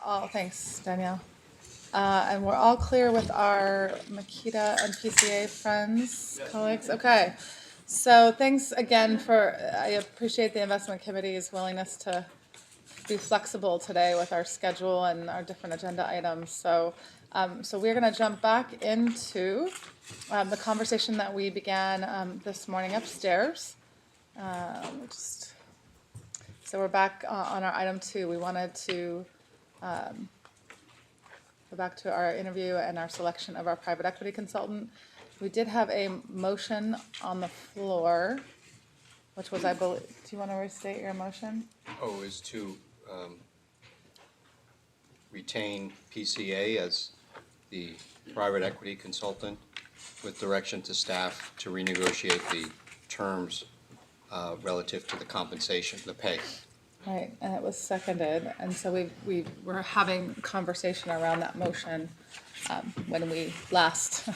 all, thanks, Danielle. And we're all clear with our Makita and PCA friends, colleagues? Okay. So thanks again I appreciate the investment committee's willingness to be flexible today with our schedule and our different agenda items. So we're going to jump back into the conversation that we began this morning upstairs. So we're back on our item 2. We wanted to go back to our interview and our selection of our private equity consultant. We did have a motion on the floor, which was, I believe, do you want to restate your motion? Oh, is to retain PCA as the private equity consultant with direction to staff to renegotiate the terms relative to the compensation, the pay. Right, and it was seconded, and so we were having conversation around that motion when we last,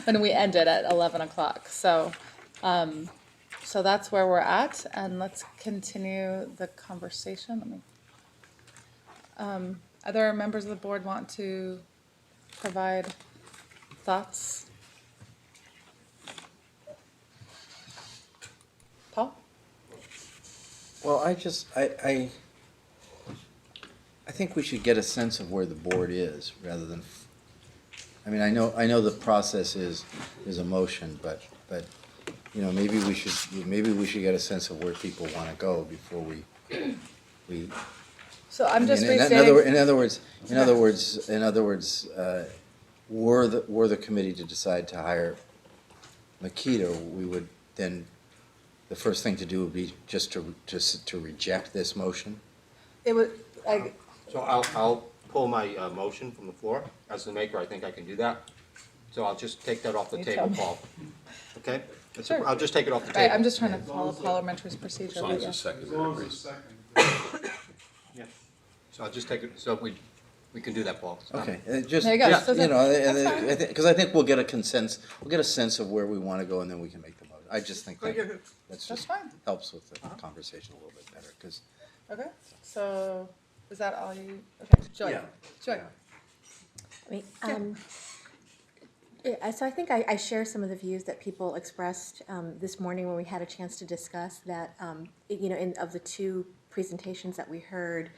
when we ended at 11 o'clock. So that's where we're at, and let's continue the conversation. Other members of the board want to provide thoughts? Paul? Well, I think we should get a sense of where the board is rather than, I mean, I know the process is a motion, but, you know, maybe we should get a sense of where people want to go before we. So I'm just restating. In other words, were the committee to decide to hire Makita, we would then, the first thing to do would be just to reject this motion? It would, So I'll pull my motion from the floor. As the maker, I think I can do that. So I'll just take that off the You table, tell me. Paul. Okay? Sure. I'll just take it off the right, table. I'm just trying to follow parliamentary procedure. As long but as yeah. the second As long as agrees. it's second. Yeah. So I'll just take it, so we can do that, Paul. Stop. Okay, just, There you go. just, So you know, that's fine. because I think we'll get a sense of where we want to go, and then we can make the motion. I just think that's That's just fine. helps with the conversation a little bit better, because. Okay, so is that all you, okay, Joy? Yeah. Joy? I mean, so I think I share some of the views that people expressed this morning when we had a chance to discuss that, you know, of the two presentations that we heard,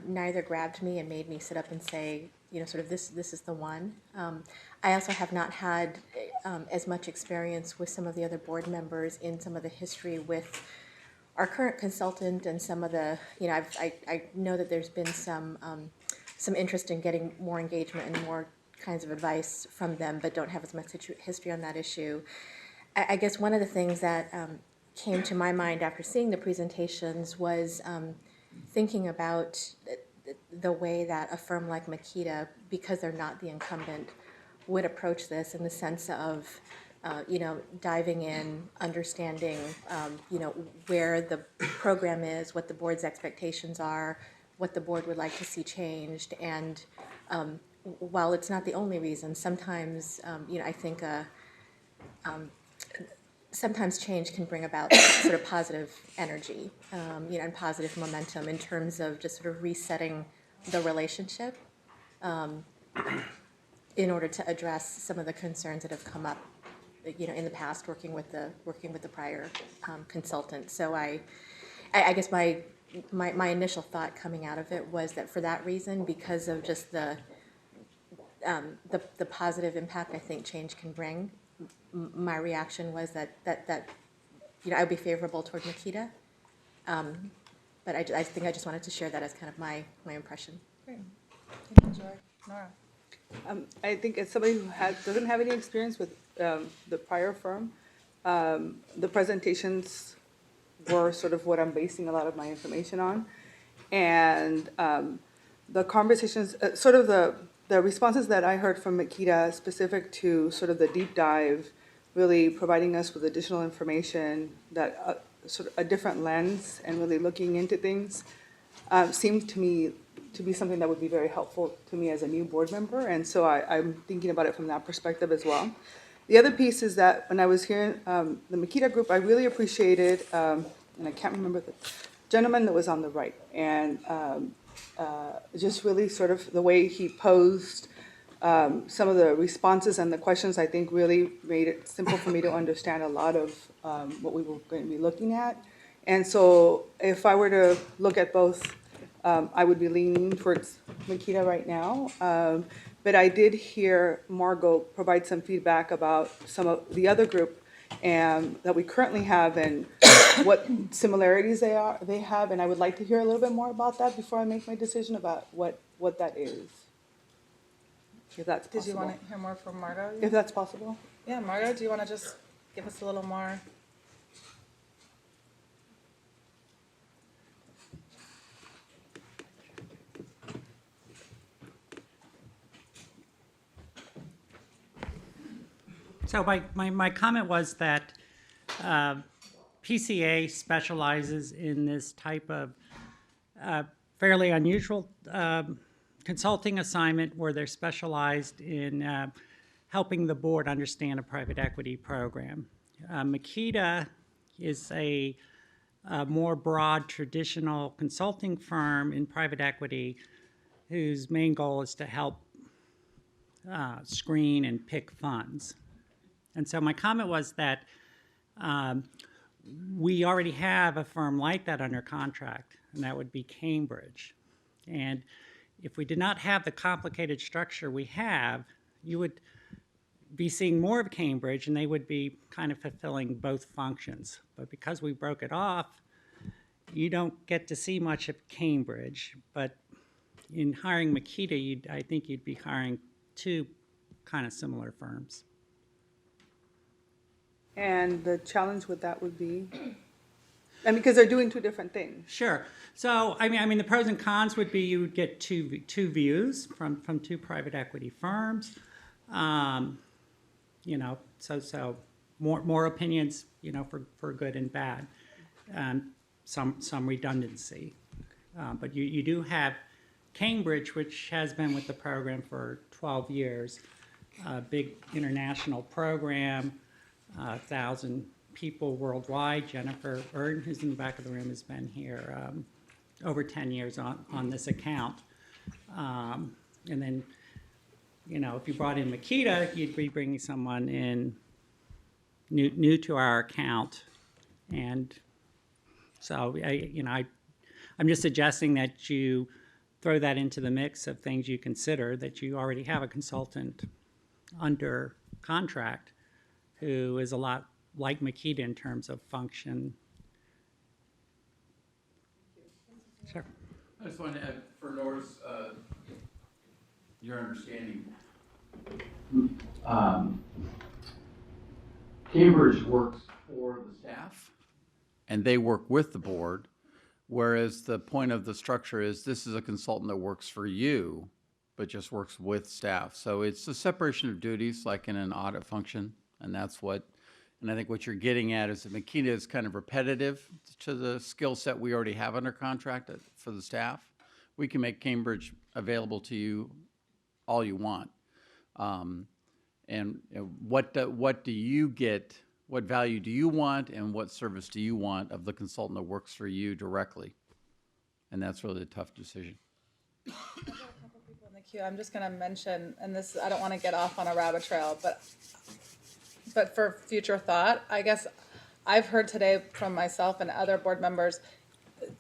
neither grabbed me and made me sit up and say, you know, sort of this is the one. I also have not had as much experience with some of the other board members in some of the history with our current consultant and some of the, you know, I know that there's been some interest in getting more engagement and more kinds of advice from them, but don't have as much history on that issue. I guess one of the things that came to my mind after seeing the presentations was thinking about the way that a firm like Makita, because they're not the incumbent, would approach this in the sense of, you know, diving in, understanding, you know, where the program is, what the board's expectations are, what the board would like to see changed, and while it's not the only reason, sometimes, you know, I think sometimes change can bring about sort of positive energy, you know, and positive momentum in terms of just sort of resetting the relationship in order to address some of the concerns that have come up, you know, in the past working with the prior consultant. So I guess my initial thought coming out of it was that for that reason, because of just the positive impact I think change can bring, my reaction was that you know, I would be favorable toward Makita, but I think I just wanted to share that as kind of my impression. Great. Thank you, Joy. Nora? I think as somebody who doesn't have any experience with the prior firm, the presentations were sort of what I'm basing a lot of my information on, and the conversations, sort of the responses that I heard from Makita specific to sort of the deep dive, really providing us with additional information that sort of a different lens and really looking into things, seemed to me to be something that would be very helpful to me as a new board member, and so I'm thinking about it from that perspective as well. The other piece is that when I was hearing the Makita group, I really appreciated, and I can't remember the gentleman that was on the right, and just really sort of the way he posed some of the responses and the questions, I think really made it simple for me to understand a lot of what we were going to be looking at. And so if I were to look at both, I would be leaning towards Makita right now. But I did hear Margot provide some feedback about some of the other group and that we currently have and what similarities they have. And I would like to hear a little bit more about that before I make my decision about what that is. If that's Did you possible. want to hear more from Margot? If that's possible. Yeah, Margot, do you want to just give us a little more? So my comment was that PCA specializes in this type of fairly unusual consulting assignment where they're specialized in helping the board understand a private equity program. Makita is a more broad traditional consulting firm in private equity whose main goal is to help screen and pick funds. And so my comment was that we already have a firm like that under contract, and that would be Cambridge. And if we did not have the complicated structure we have, you would be seeing more of Cambridge, and they would be kind of fulfilling both functions. But because we broke it off, you don't get to see much of Cambridge. But in hiring Makita, I think you'd be hiring two kind of similar firms. And the challenge with that would be, and because they're doing two different things. Sure. So, I mean, the pros and cons would be you would get two views from two private equity firms. You know, so more opinions, you know, for good and bad, and some redundancy. But you do have Cambridge, which has been with the program for 12 years, a big international program. 1,000 people worldwide. Jennifer Erdin, who's in the back of the room, has been here over 10 years on this account. And then, you know, if you brought in Makita, you'd be bringing someone in new to our account. And so, I'm just suggesting that you throw that into the mix of things you consider, that you already have a consultant under contract who is a lot like Makita in terms of function. Sure. I just wanted to add, for Norris, your understanding. Cambridge works for the staff, and they work with the board, whereas the point of the structure is this is a consultant that works for you, but just works with staff. So it's a separation of duties, like in an audit function, and that's what, and I think what you're getting at is that Makita is kind of repetitive to the skill set we already have under contract for the staff. We can make Cambridge available to you all you want. And what do you get, what value do you want, and what service do you want of the consultant that works for you directly? And that's really a tough decision. People in the queue, I'm just going to mention, and this, I don't want to get off on a rabbit trail, but for future thought, I guess I've heard today from myself and other board members,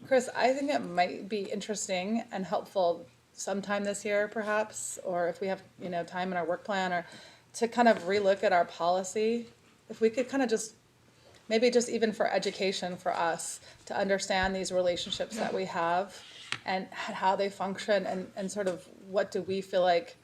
Chris, I think it might be interesting and helpful sometime this year perhaps, or if we have, you know, time in our work plan, or to kind of relook at our policy. If we could kind of just, maybe just even for education for us, to understand these relationships that we have and how they function, and sort of what do we feel like,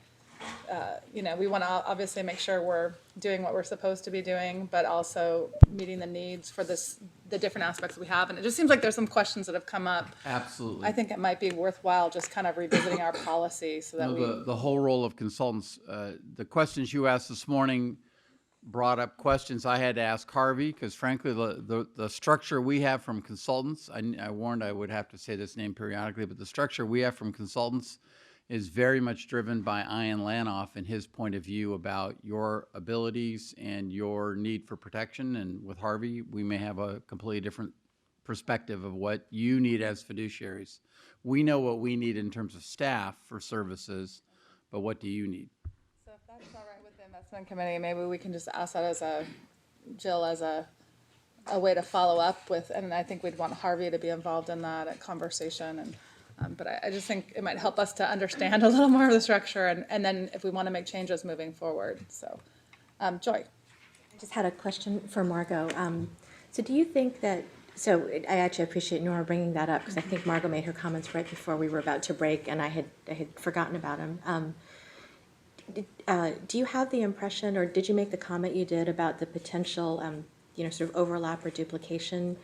you know, we want to obviously make sure we're doing what we're supposed to be doing, but also meeting the needs for the different aspects we have. And it just seems like there's some questions that have come up. Absolutely. I think it might be worthwhile just kind of revisiting our policy so that The whole role of consultants, the questions you asked this morning brought up questions I had to ask Harvey, because frankly, the structure we have from consultants, I warned I would have to say this name periodically, but the structure we have from consultants is very much driven by Ian Lanoff and his point of view about your abilities and your need for protection. And with Harvey, we may have a completely different perspective of what you need as fiduciaries. We know what we need in terms of staff for services, but what do you need? So if that's all right with the investment committee, maybe we can just ask that as Jill, as a way to follow up with, and I think we'd want Harvey to be involved in that conversation, and, but I just think it might help us to understand a little more of the structure, and then if we want to make changes moving forward, so. Joy? I just had a question for Margot. So do you think that, so I actually appreciate Nora bringing that up, because I think Margot made her comments right before we were about to break, and I had forgotten about them. Do you have the impression, or did you make the comment you did about the potential, sort of overlap or duplication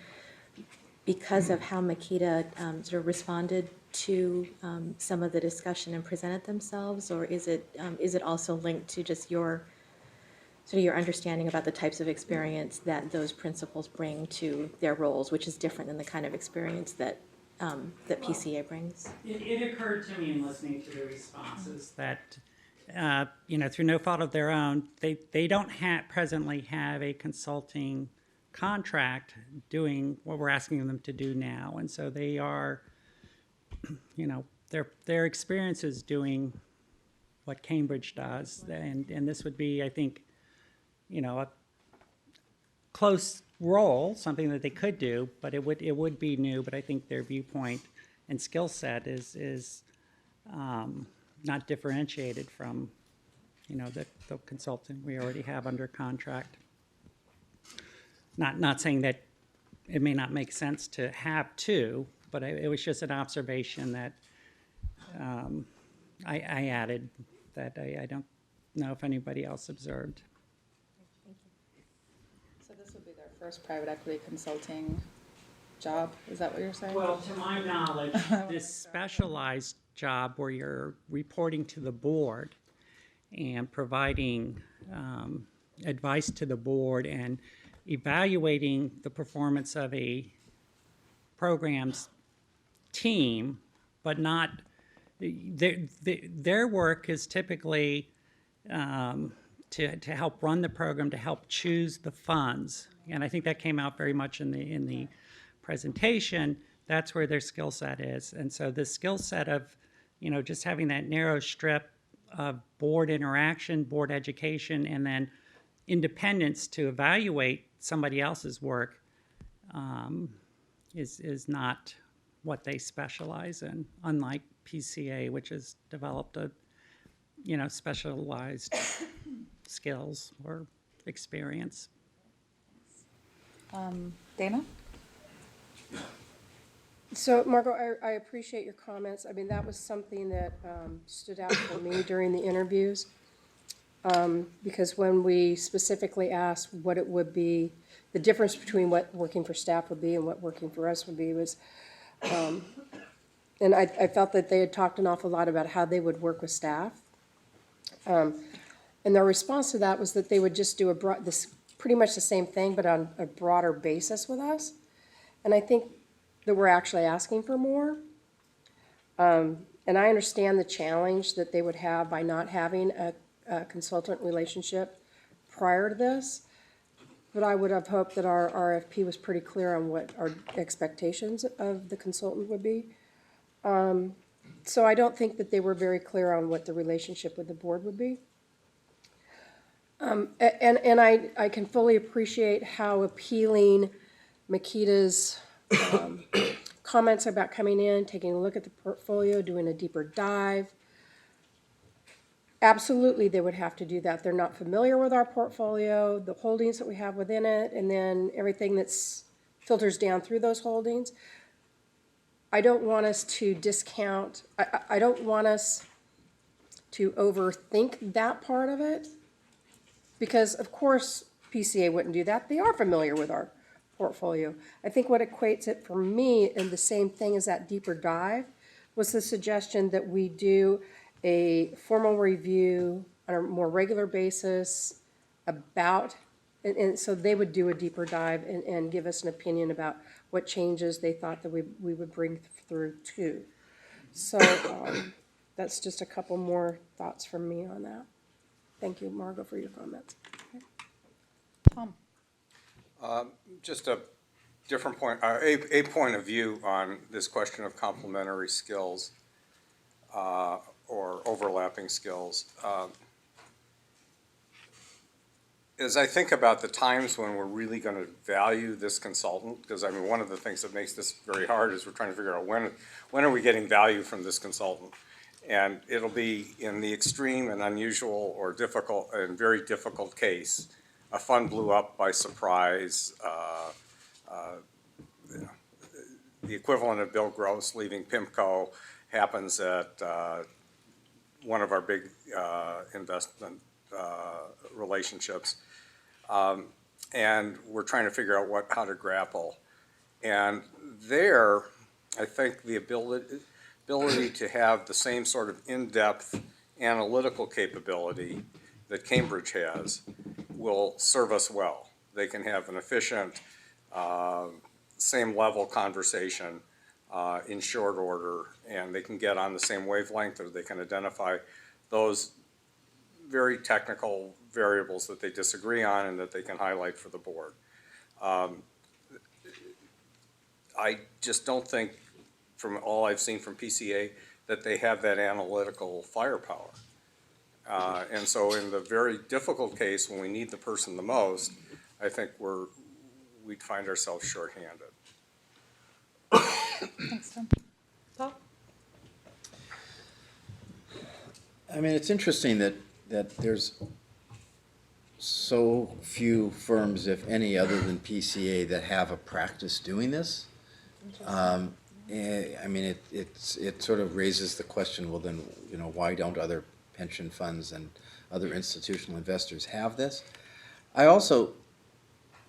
because of how Makita sort of responded to some of the discussion and presented themselves, or is it also linked to just your understanding about the types of experience that those principals bring to their roles, which is different than the kind of experience that PCA brings? It occurred to me in listening to the responses that, through no fault of their own, they don't presently have a consulting contract doing what we're asking them to do now. And so they are, their experience is doing what Cambridge does. And this would be, I think, a close role, something that they could do, but it would be new. But I think their viewpoint and skill set is not differentiated from, the consultant we already have under contract. Not saying that it may not make sense to have two, but it was just an observation that I added that I don't know if anybody else observed. So this would be their first private equity consulting job, is that what you're saying? Well, to my knowledge, this specialized job where you're reporting to the board and providing advice to the board and evaluating the performance of a program's team, but not, their work is typically to help run the program, to help choose the funds. And I think that came out very much in the presentation. That's where their skill set is. And so the skill set of, just having that narrow strip of board interaction, board education, and then independence to evaluate somebody else's work is not what they specialize in, unlike PCA, which has developed a, specialized skills or experience. Dana? So, Margot, I appreciate your comments. I mean, that was something that stood out for me during the interviews. Because when we specifically asked what it would be, the difference between what working for staff would be and what working for us would be was, and I felt that they had talked an awful lot about how they would work with staff. And their response to that was that they would just do pretty much the same thing, but on a broader basis with us. And I think that we're actually asking for more. And I understand the challenge that they would have by not having a consultant relationship prior to this, but I would have hoped that our RFP was pretty clear on what our expectations of the consultant would be. So I don't think that they were very clear on what the relationship with the board would be. And I can fully appreciate how appealing Makita's comments about coming in, taking a look at the portfolio, doing a deeper dive. Absolutely, they would have to do that. They're not familiar with our portfolio, the holdings that we have within it, and then everything that's filters down through those holdings. I don't want us to discount, I don't want us to overthink that part of it, because of course PCA wouldn't do that. They are familiar with our portfolio. I think what equates it for me, and the same thing as that deeper dive, was the suggestion that we do a formal review on a more regular basis about, and so they would do a deeper dive and give us an opinion about what changes they thought that we would bring through too. So that's just a couple more thoughts from me on that. Thank you, Margot, for your comments. Tom? Just a different point, a point of view on this question of complementary skills or overlapping skills. As I think about the times when we're really going to value this consultant, because I mean, one of the things that makes this very hard is we're trying to figure out when are we getting value from this consultant? And it'll be in the extreme and unusual or difficult and very difficult case. A fund blew up by surprise. The equivalent of Bill Gross leaving PIMCO happens at one of our big investment relationships. And we're trying to figure out how to grapple. And there, I think the ability to have the same sort of in-depth analytical capability that Cambridge has will serve us well. They can have an efficient, same level conversation in short order, and they can get on the same wavelength, or they can identify those very technical variables that they disagree on and that they can highlight for the board. I just don't think, from all I've seen from PCA, that they have that analytical firepower. And so in the very difficult case, when we need the person the most, I think we'd find ourselves shorthanded. Thanks, Tom. Paul? I mean, it's interesting that there's so few firms, if any, other than PCA that have a practice doing this. I mean, it sort of raises the question, well then, you know, why don't other pension funds and other institutional investors have this? I also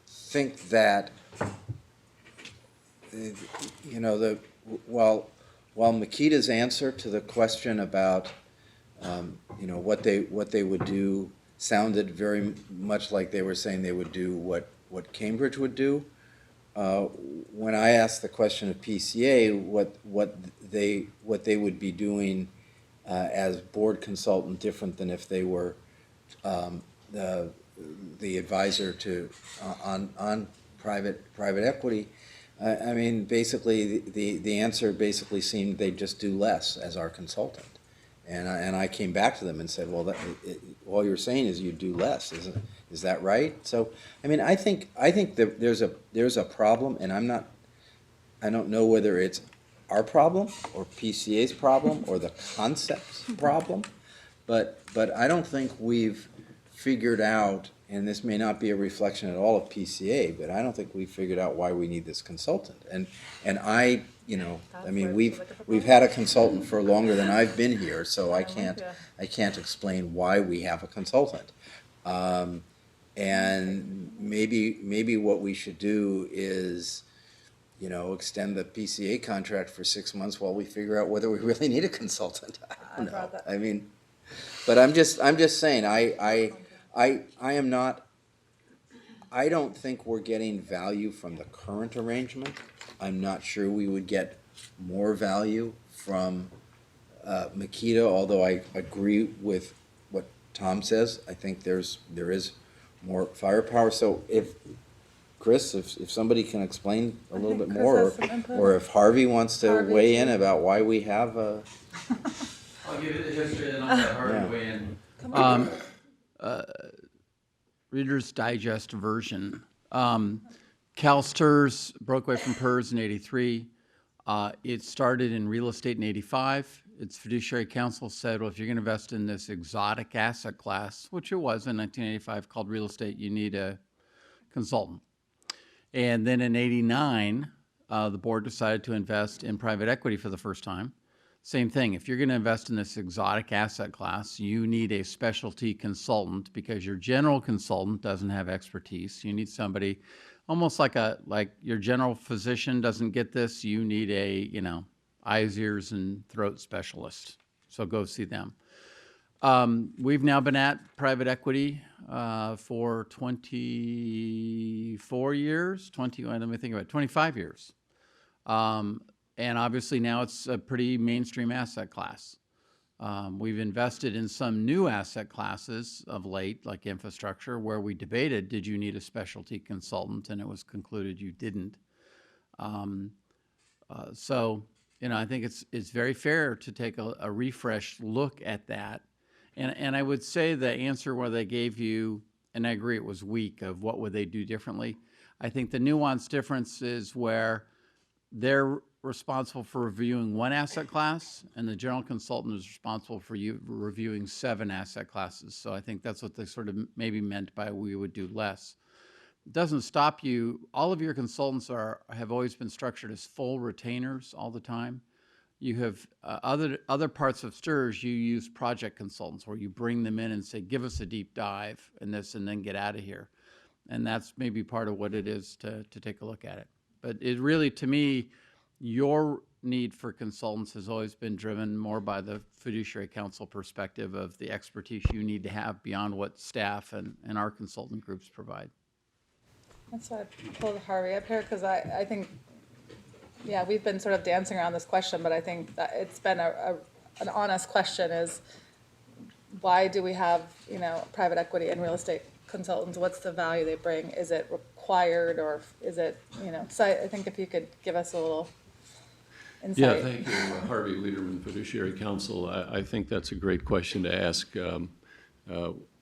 think that, you know, while Makita's answer to the question about, you know, what they would do sounded very much like they were saying they would do what Cambridge would do. When I asked the question of PCA, what they would be doing as board consultant, different than if they were the advisor to on private equity. I mean, basically the answer basically seemed they'd just do less as our consultant. And I came back to them and said, well, all you're saying is you do less, is that right? So, I mean, I think that there's a problem, and I don't know whether it's our problem or PCA's problem or the concept's problem, but I don't think we've figured out, and this may not be a reflection at all of PCA, but I don't think we've figured out why we need this consultant. And I, you know, I mean, we've had a consultant for longer than I've been here, so I can't explain why we have a consultant. And maybe what we should do is, you know, extend the PCA contract for 6 months while we figure out whether we really need a consultant. I don't know. I mean, but I'm just saying, I am not, I don't think we're getting value from the current arrangement. I'm not sure we would get more value from Makita, although I agree with what Tom says. I think there is more firepower. So Chris, if somebody can explain a little bit more, or if Harvey wants to weigh in about why we have a. I'll give you the history and I'll let Harvey weigh in. Reader's Digest version. CalSTRS broke away from PERS in '83. It started in real estate in '85. Its fiduciary council said, well, if you're going to invest in this exotic asset class, which it was in 1985 called real estate, you need a consultant. And then in '89, the board decided to invest in private equity for the first time. Same thing, if you're going to invest in this exotic asset class, you need a specialty consultant because your general consultant doesn't have expertise. You need somebody almost like your general physician doesn't get this. You need a, you know, eyes, ears, and throat specialist. So go see them. We've now been at private equity for 24 years, 25 years. And obviously now it's a pretty mainstream asset class. We've invested in some new asset classes of late, like infrastructure, where we debated, did you need a specialty consultant? And it was concluded you didn't. So, I think it's very fair to take a refreshed look at that. And I would say the answer where they gave you, and I agree it was weak, of what would they do differently. I think the nuanced difference is where they're responsible for reviewing one asset class, and the general consultant is responsible for reviewing 7 asset classes. So I think that's what they sort of maybe meant by we would do less. It doesn't stop you. All of your consultants have always been structured as full retainers all the time. You have other parts of STRS, you use project consultants where you bring them in and say, give us a deep dive in this and then get out of here. And that's maybe part of what it is to take a look at it. But it really, to me, your need for consultants has always been driven more by the fiduciary council perspective of the expertise you need to have beyond what staff and our consultant groups provide. That's why I pulled Harvey up here, because I think, yeah, we've been sort of dancing around this question, but I think that it's been an honest question is, why do we have, private equity and real estate consultants? What's the value they bring? Is it required, or is it, so I think if you could give us a little insight. Yeah, thank you, Harvey Lederman, Fiduciary Council. I think that's a great question to ask.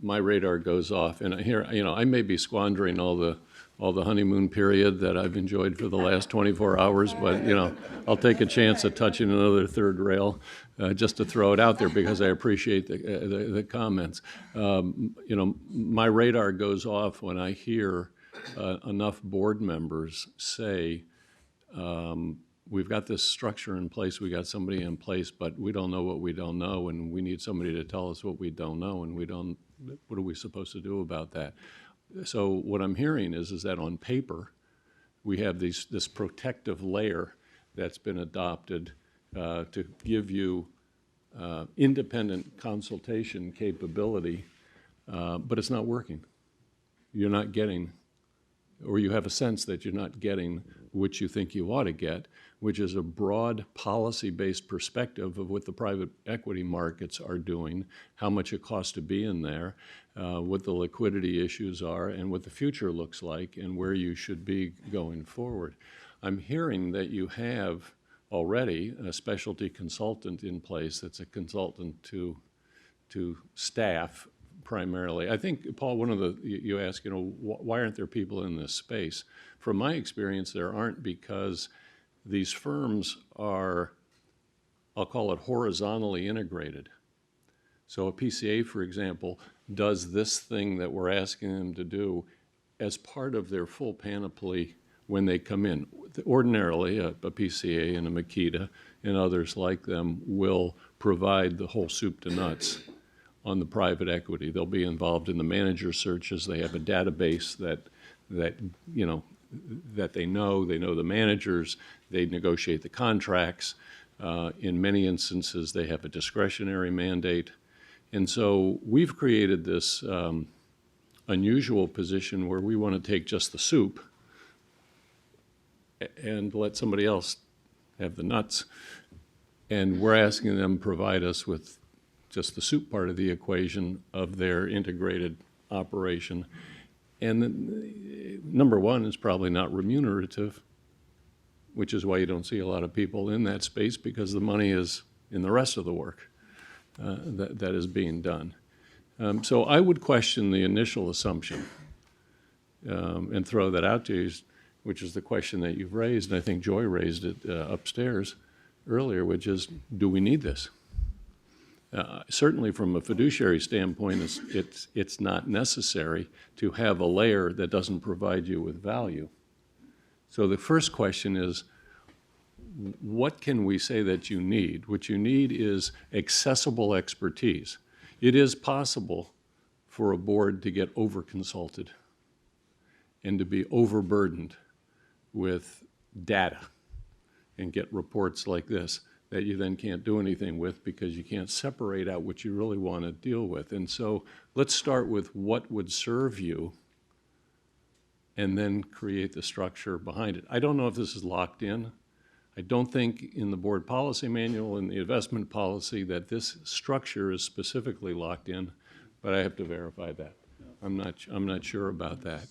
My radar goes off, and here, I may be squandering all the honeymoon period that I've enjoyed for the last 24 hours, but, I'll take a chance at touching another third rail just to throw it out there because I appreciate the comments. My radar goes off when I hear enough board members say, we've got this structure in place, we got somebody in place, but we don't know what we don't know, and we need somebody to tell us what we don't know, and what are we supposed to do about that? So what I'm hearing is that on paper, we have this protective layer that's been adopted to give you independent consultation capability, but it's not working. You're not getting, or you have a sense that you're not getting what you think you ought to get, which is a broad policy-based perspective of what the private equity markets are doing, how much it costs to be in there, what the liquidity issues are, and what the future looks like, and where you should be going forward. I'm hearing that you have already a specialty consultant in place that's a consultant to staff primarily. I think, Paul, you asked, why aren't there people in this space? From my experience, there aren't, because these firms are, I'll call it, horizontally integrated. So a PCA, for example, does this thing that we're asking them to do as part of their full panoply when they come in. Ordinarily, a PCA and a Makita and others like them will provide the whole soup to nuts on the private equity. They'll be involved in the manager searches. They have a database that they know the managers. They negotiate the contracts. In many instances, they have a discretionary mandate. And so we've created this unusual position where we want to take just the soup and let somebody else have the nuts. And we're asking them to provide us with just the soup part of the equation of their integrated operation. And number one, is probably not remunerative, which is why you don't see a lot of people in that space, because the money is in the rest of the work that is being done. So I would question the initial assumption and throw that out to you, which is the question that you've raised, and I think Joy raised it upstairs earlier, which is, do we need this? Certainly from a fiduciary standpoint, it's not necessary to have a layer that doesn't provide you with value. So the first question is, what can we say that you need? What you need is accessible expertise. It is possible for a board to get over-consulted and to be overburdened with data and get reports like this that you then can't do anything with because you can't separate out what you really want to deal with. And so let's start with what would serve you and then create the structure behind it. I don't know if this is locked in. I don't think in the board policy manual and the investment policy that this structure is specifically locked in, but I have to verify that. I'm not sure about that.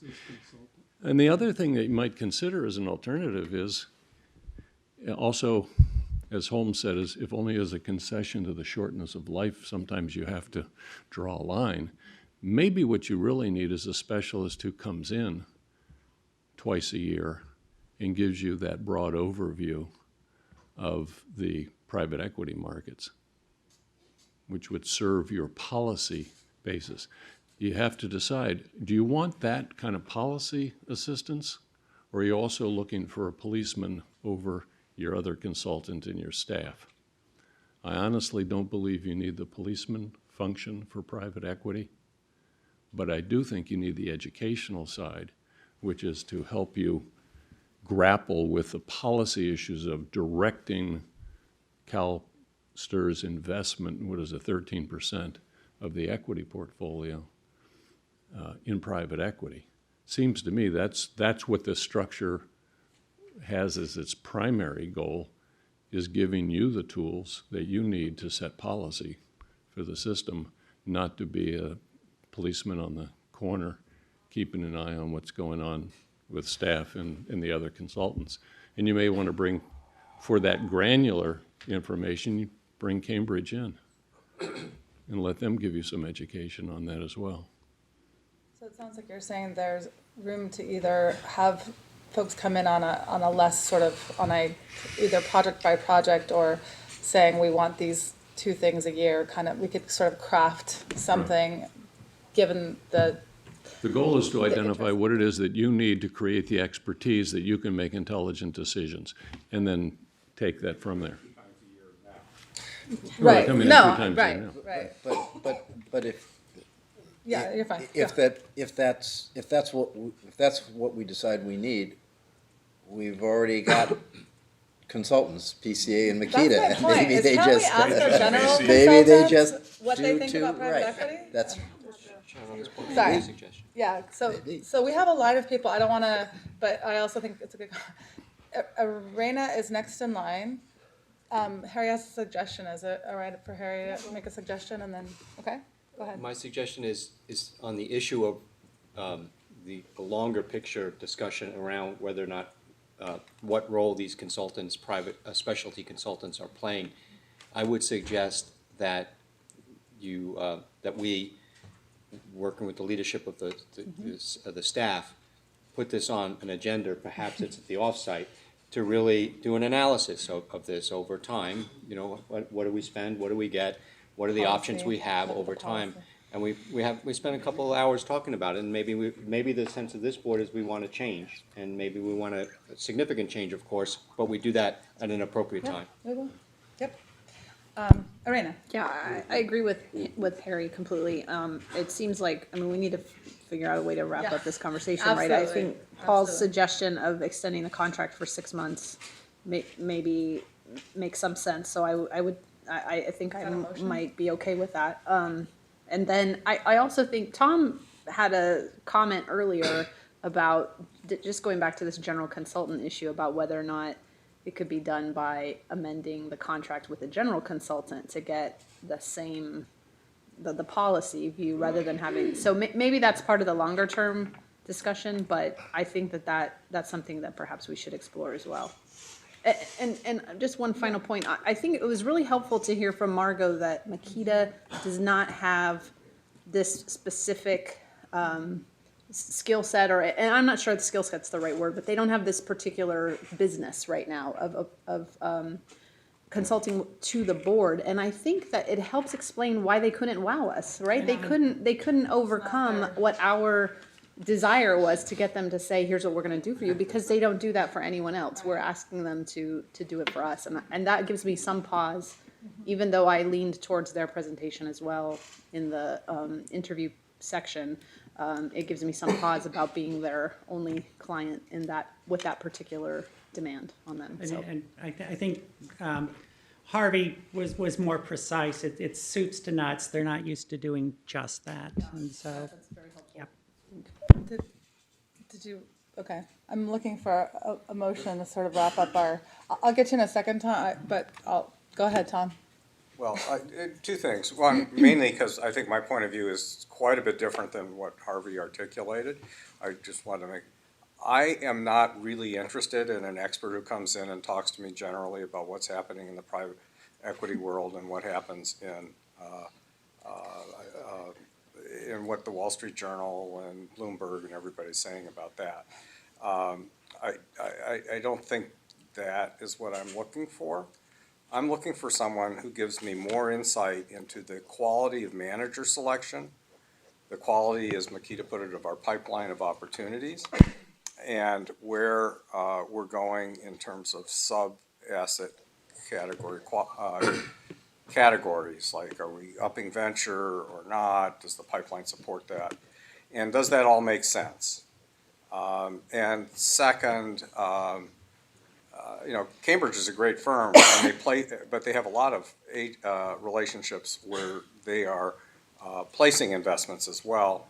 And the other thing that you might consider as an alternative is also, as Holmes said, is if only as a concession to the shortness of life, sometimes you have to draw a line. Maybe what you really need is a specialist who comes in twice a year and gives you that broad overview of the private equity markets, which would serve your policy basis. You have to decide, do you want that kind of policy assistance, or are you also looking for a policeman over your other consultant and your staff? I honestly don't believe you need the policeman function for private equity, but I do think you need the educational side, which is to help you grapple with the policy issues of directing CalSTR's investment, what is it, 13% of the equity portfolio in private equity. Seems to me that's what this structure has as its primary goal, is giving you the tools that you need to set policy for the system, not to be a policeman on the corner keeping an eye on what's going on with staff and the other consultants. And you may want to bring, for that granular information, you bring Cambridge in and let them give you some education on that as well. So it sounds like you're saying there's room to either have folks come in on a less sort of, on a either project by project, or saying we want these 2 things a year, kind of, we could sort of craft something given the. The goal is to identify what it is that you need to create the expertise that you can make intelligent decisions, and then take that from there. Right, come in no, 2 times a right, year, right, But if, yeah, you're fine. if Go. that's what we decide we need, we've already got consultants, PCA and Makita. That's my and point, maybe is they can we just ask our general maybe they consultants just what they do think two- about private right. equity? That's Sorry. Suggestion. Yeah, so we have a line of people, I don't wanna, but I also think it's a good, Arena is next in line. Harry has a suggestion, is it all right for Harry to make a suggestion and then, okay, go ahead. My suggestion is on the issue of the longer picture discussion around whether or not, what role these consultants, private, specialty consultants are playing. I would suggest that that we, working with the leadership of the staff, put this on an agenda, perhaps it's at the offsite, to really do an analysis of this over time. You know, what do we spend, what do we get, what are the options we have over time? And we spent a couple of hours talking about it, and maybe the sense of this board is we want to change, and maybe we want a significant change, of course, but we do that at an appropriate time. We will. Yep. Arena. Yeah, I agree with Harry completely. It seems like, I mean, we need to figure out a way to wrap Yeah. up this conversation, right? I Absolutely. think Paul's Absolutely. suggestion of extending the contract for 6 months maybe makes some sense. So I think I that a motion? might be okay with that. And then I also think Tom had a comment earlier about just going back to this general consultant issue about whether or not it could be done by amending the contract with a general consultant to get the same, the policy view rather than having, so maybe that's part of the longer term discussion, but I think that's something that perhaps we should explore as well. And just one final point, I think it was really helpful to hear from Margot that Makita does not have this specific skill set, and I'm not sure the skill set's the right word, but they don't have this particular business right now of consulting to the board, and I think that it helps explain why they couldn't wow us, right? They couldn't overcome what our desire was to get them to say, here's what we're going to do for you, because they don't do that for anyone else. We're asking them to do it for us, and that gives me some pause, even though I leaned towards their presentation as well in the interview section. It gives me some pause about being their only client in that, with that particular demand on them. So. And I think Harvey was more precise. It's soups to nuts. They're not used to doing just that. And so, That's very helpful. yep. Did you, okay, I'm looking for a motion to sort of wrap up I'll get you in a second, Tom, but go ahead, Tom. Well, 2 things. One, mainly because I think my point of view is quite a bit different than what Harvey articulated. I just want to make, I am not really interested in an expert who comes in and talks to me generally about what's happening in the private equity world and what happens in what the Wall Street Journal and Bloomberg and everybody's saying about that. I don't think that is what I'm looking for. I'm looking for someone who gives me more insight into the quality of manager selection, the quality, as Makita put it, of our pipeline of opportunities, and where we're going in terms of sub-asset categories, like are we upping venture or not? Does the pipeline support that? And does that all make sense? And second, Cambridge is a great firm, and but they have a lot of relationships where they are placing investments as well,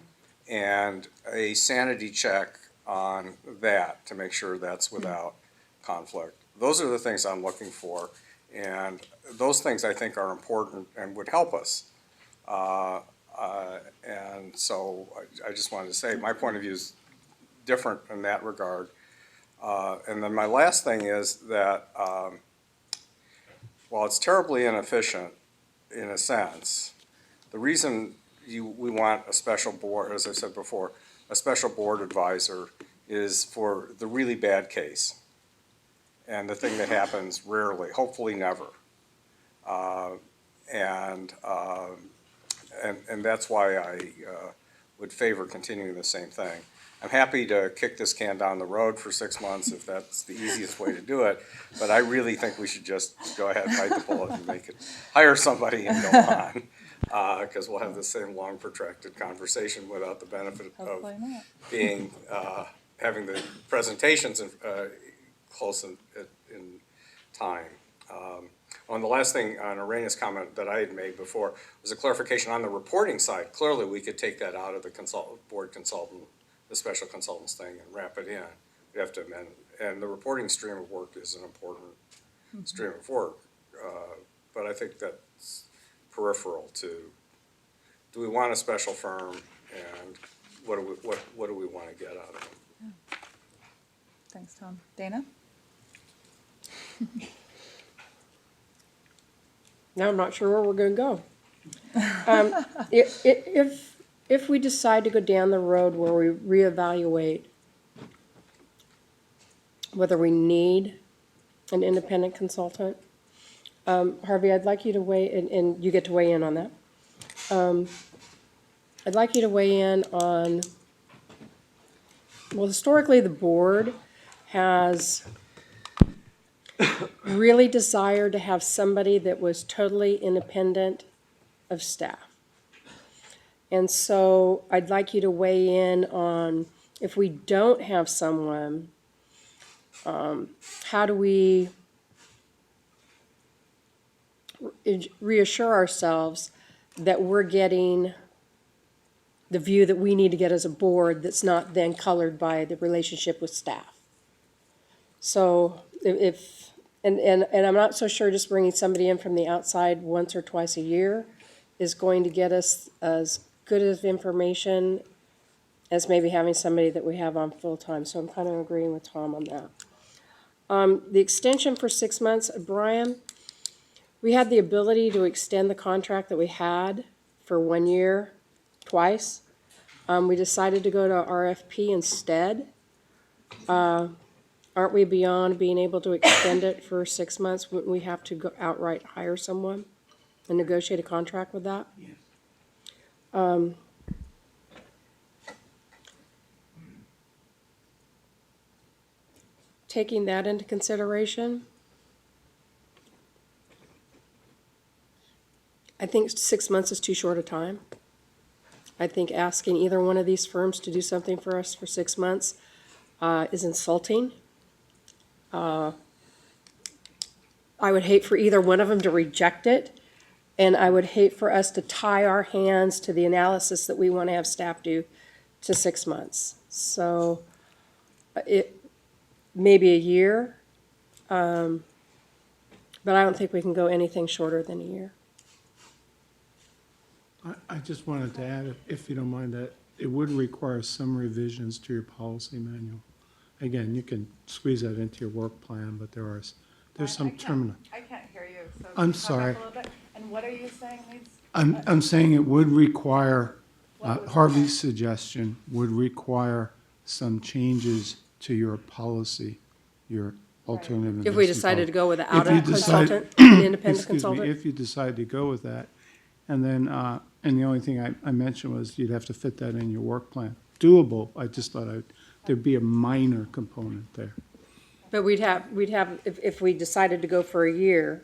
and a sanity check on that to make sure that's without conflict. Those are the things I'm looking for, and those things I think are important and would help us. And so I just wanted to say my point of view is different in that regard. And then my last thing is that while it's terribly inefficient in a sense, the reason we want a special board, as I said before, a special board advisor is for the really bad case and the thing that happens rarely, hopefully never. And that's why I would favor continuing the same thing. I'm happy to kick this can down the road for 6 months if that's the easiest way to do it, but I really think we should just go ahead, bite the bullet, and hire somebody and go on, because we'll have the same long protracted conversation without the benefit of Hopefully not. being, having the presentations close in time. And the last thing on Arena's comment that I had made before was a clarification on the reporting side. Clearly, we could take that out of the board consultant, the special consultants thing, and wrap it in. We have to amend, and the reporting stream of work is an important stream of work. But I think that's peripheral to, do we want a special firm, and what do we want to get out of it? Thanks, Tom. Dana? Now I'm not sure where we're gonna go. If we decide to go down the road where we reevaluate whether we need an independent consultant, Harvey, I'd like you to weigh, and you get to weigh in on that. I'd like you to weigh in on, well, historically, the board has really desired to have somebody that was totally independent of staff. And so I'd like you to weigh in on, if we don't have someone, how do we reassure ourselves that we're getting the view that we need to get as a board that's not then colored by the relationship with staff? So and I'm not so sure just bringing somebody in from the outside once or twice a year is going to get us as good of information as maybe having somebody that we have on full-time. So I'm kind of agreeing with Tom on that. The extension for 6 months, Brian, we had the ability to extend the contract that we had for 1 year twice. We decided to go to RFP instead. Aren't we beyond being able to extend it for 6 months? Wouldn't we have to go outright hire someone and negotiate a contract with that? Yes. Taking that into consideration, I think 6 months is too short a time. I think asking either one of these firms to do something for us for 6 months is insulting. I would hate for either one of them to reject it, and I would hate for us to tie our hands to the analysis that we want to have staff do to 6 months. So it maybe a year, but I don't think we can go anything shorter than a year. I just wanted to add, if you don't mind, that it would require some revisions to your policy manual. again, you can squeeze that into your work plan, but there's some terminal. I can't hear you, so. I'm talk up sorry. a little bit. And what are you saying needs? I'm saying it would require, Harvey's suggestion would require some changes to your policy, your alternative investment. If we decided to go without If a you decide- consultant, an independent Excuse me, consultant? if you decide to go with that, and then, and the only thing I mentioned was you'd have to fit that in your work plan. Doable, I just thought there'd be a minor component there. But we'd have, if we decided to go for a year,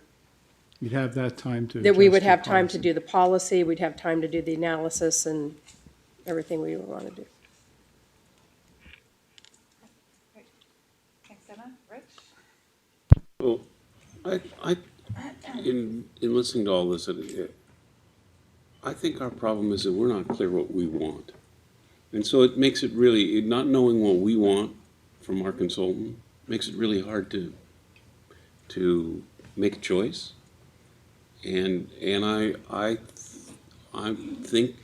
You'd have that time to. that we would adjust your have time to policy. do the policy, we'd have time to do the analysis and everything we would want to do. Thanks, Anna. Rich? Well, in listening to all this, I think our problem is that we're not clear what we want. And so it makes it really, not knowing what we want from our consultant, makes it really hard to make a choice. And I think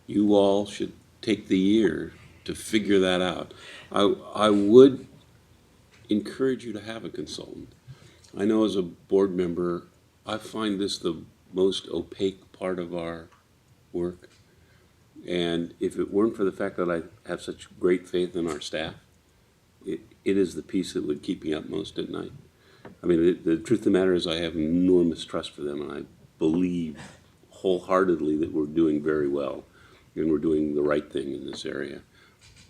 you all should take the year to figure that out. I would encourage you to have a consultant. I know as a board member, I find this the most opaque part of our work. And if it weren't for the fact that I have such great faith in our staff, it is the piece that would keep me up most at night. I mean, the truth of the matter is I have enormous trust for them, and I believe wholeheartedly that we're doing very well and we're doing the right thing in this area.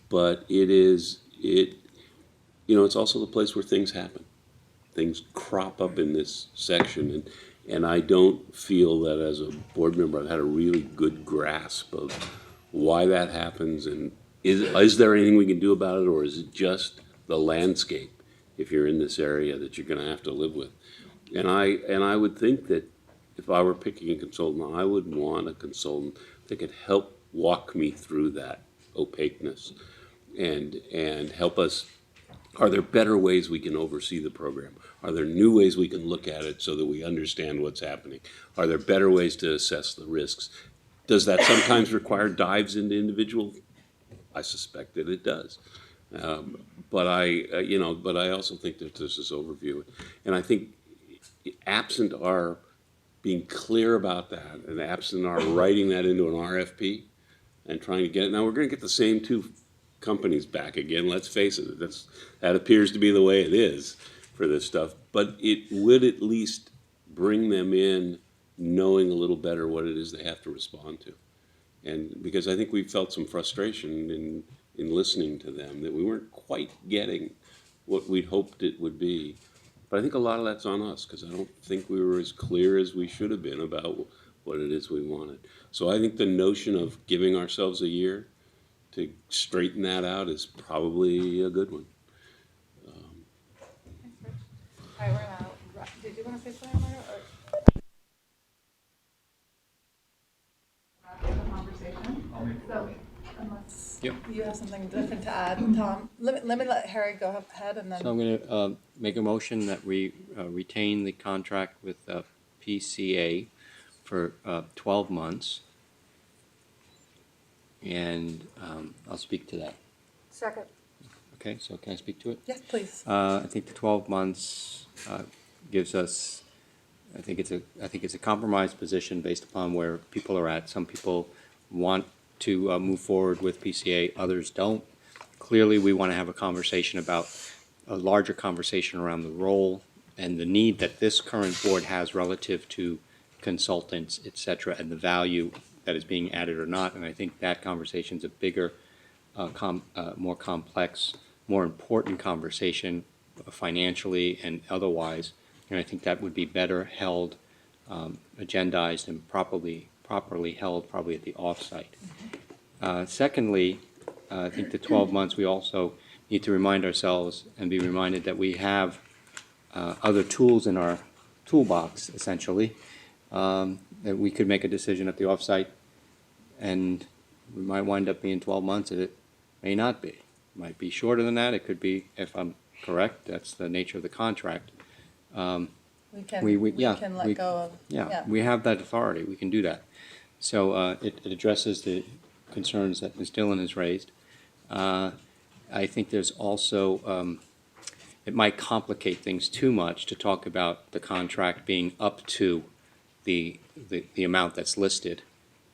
But it's also the place where things happen. Things crop up in this section, and I don't feel that as a board member I've had a really good grasp of why that happens, and is there anything we can do about it, or is it just the landscape if you're in this area that you're going to have to live with? And I would think that if I were picking a consultant, I would want a consultant that could help walk me through that opaqueness and help us. Are there better ways we can oversee the program? Are there new ways we can look at it so that we understand what's happening? Are there better ways to assess the risks? Does that sometimes require dives into individual? I suspect that it does. But I also think that there's this overview. And I think absent our being clear about that and absent our writing that into an RFP and trying to get it, now we're going to get the same two companies back again, let's face it. That appears to be the way it is for this stuff. But it would at least bring them in knowing a little better what it is they have to respond to. And because I think we felt some frustration in listening to them, that we weren't quite getting what we'd hoped it would be. But I think a lot of that's on us, because I don't think we were as clear as we should have been about what it is we wanted. So I think the notion of giving ourselves a year to straighten that out is probably a good one. Thanks, Rich. All right, we're gonna, did you want to say something, Mario? The conversation. So, unless you have something different to add, Tom, let me let Harry go ahead and then. So I'm going to make a motion that we retain the contract with PCA for 12 months. And I'll speak to that. Second. Okay, so can I speak to it? Yes, please. I think the 12 months gives us, I think it's a compromise position based upon where people are at. Some people want to move forward with PCA, others don't. Clearly, we want to have a larger conversation around the role and the need that this current board has relative to consultants, et cetera, and the value that is being added or not. And I think that conversation is a bigger, more complex, more important conversation financially and otherwise. And I think that would be better held, agendized, and properly held probably at the offsite. Secondly, I think the 12 months, we also need to remind ourselves and be reminded that we have other tools in our toolbox, essentially, that we could make a decision at the offsite, and we might wind up being 12 months, and it may not be. It might be shorter than that. It could be, if I'm correct, that's the nature of the contract. We can let go of. Yeah, we have that authority. We can do that. So it addresses the concerns that Ms. Dillon has raised. I think there's also, it might complicate things too much to talk about the contract being up to the amount that's listed.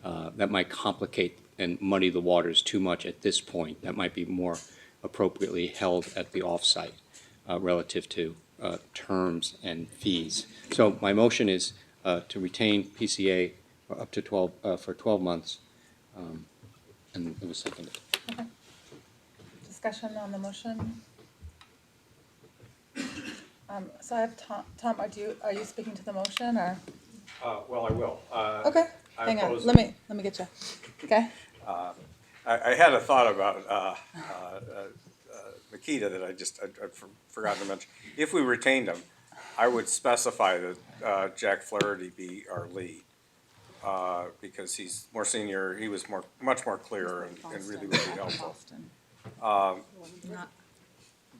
That might complicate and muddy the waters too much at this point. That might be more appropriately held at the offsite relative to terms and fees. So my motion is to retain PCA up to 12 months, and it was seconded. Discussion on the motion? So I have Tom, are you speaking to the motion, or? Well, I will. Okay, I hang on, oppose let me get you. Okay, I had a thought about Makita that I forgot to mention. If we retained him, I would specify that Jack Flaherty be our lead. Because he's more senior, he was much more clear and really would be helpful.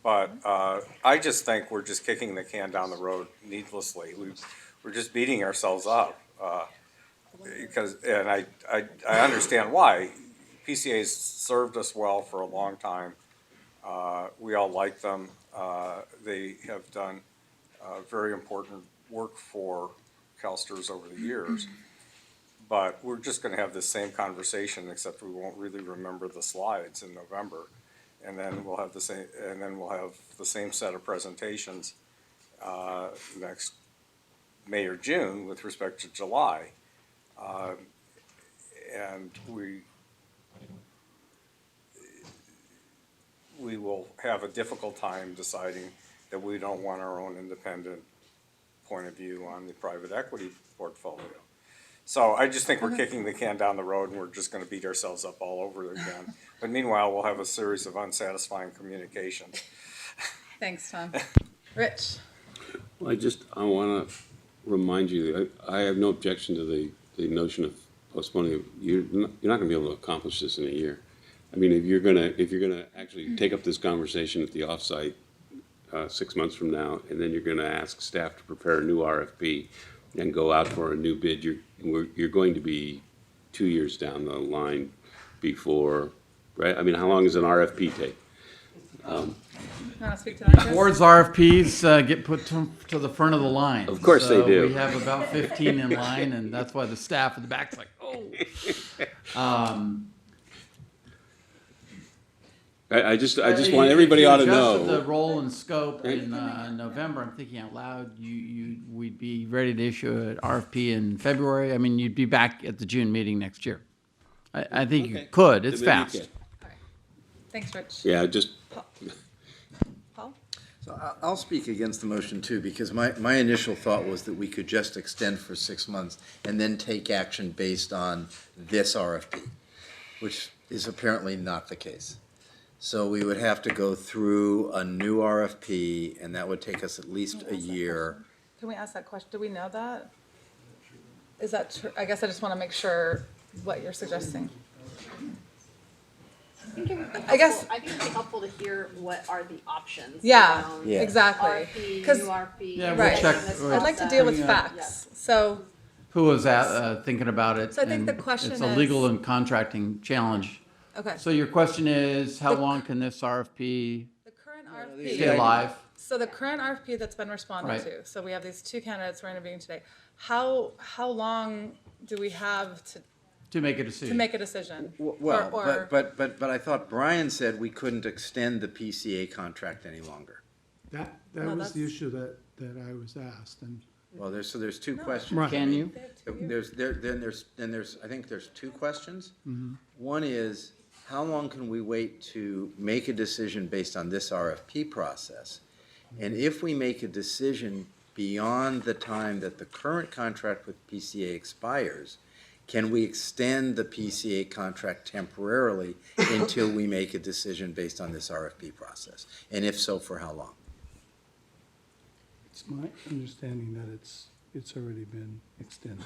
But I just think we're just kicking the can down the road needlessly. We're just beating ourselves up. And I understand why. PCA's served us well for a long time. We all like them. They have done very important work for CalSTRS over the years. But we're just gonna have the same conversation, except we won't really remember the slides in November. And then we'll have the same set of presentations next May or June with respect to July. And we will have a difficult time deciding that we don't want our own independent point of view on the private equity portfolio. So I just think we're kicking the can down the road and we're just gonna beat ourselves up all over again. But meanwhile, we'll have a series of unsatisfying communications. thanks, Tom. Rich? Well, I want to remind you, that I have no objection to the notion of postponing it. You're not going to be able to accomplish this in a year. I mean, if you're gonna actually take up this conversation at the offsite 6 months from now, and then you're going to ask staff to prepare a new RFP and go out for a new bid, you're going to be 2 years down the line before, right? I mean, how long does an RFP take? Want to speak to that, Chris? Boards RFPs get put to the front of the line. Of course they So do. We have about 15 in line, and that's why the staff at the back's like, oh. I just want everybody ought to If you adjusted the know. role and scope in November, I'm thinking out loud, we'd be ready to issue an RFP in February. I mean, you'd be back at the June meeting next year. I think you could, it's Maybe you fast. can. Thanks, Rich. Yeah, just, Paul? So I'll speak against the motion too, because my initial thought was that we could just extend for 6 months and then take action based on this RFP, which is apparently not the case. So we would have to go through a new RFP, and that would take us at least a year. Can we ask that question? Do we know that? Is that true? I guess I just want to make sure what you're suggesting. I guess, I think it'd be helpful to hear what are the options. yeah, around Yeah. exactly. RFP, 'Cause- new RFP. Yeah, we'll Right. check. I'd like to deal with Yeah. facts. So, Who was thinking about it? So I think and the question It's a legal is- and contracting challenge. okay. So your question is, how long can this RFP The current RFP. stay live? So the current RFP that's been responded Right. to, so we have these two candidates we're interviewing today. How long do we have To make a decision. to make a decision? Well, Or- but I thought Brian said we couldn't extend the PCA contract any longer. That No, was the that's- issue that I was asked, and Well, there's two questions. Right. Can you? I think there's two questions. One is, how long can we wait to make a decision based on this RFP process? And if we make a decision beyond the time that the current contract with PCA expires, can we extend the PCA contract temporarily until we make a decision based on this RFP process? And if so, for how long? it's my understanding that it's already been extended.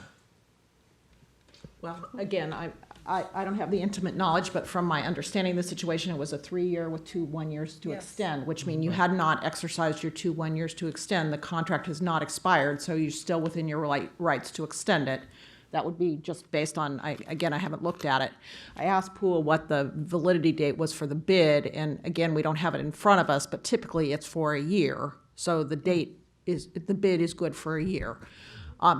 Well, again, I don't have the intimate knowledge, but from my understanding of the situation, it was a 3-year with 2 1-years to Yes. extend, which means you had not exercised your 2 1-years to extend. The contract has not expired, so you're still within your rights to extend it. That would be just based on, again, I haven't looked at it. I asked Poole what the validity date was for the bid, and again, we don't have it in front of us, but typically it's for a year. So the bid is good for a year.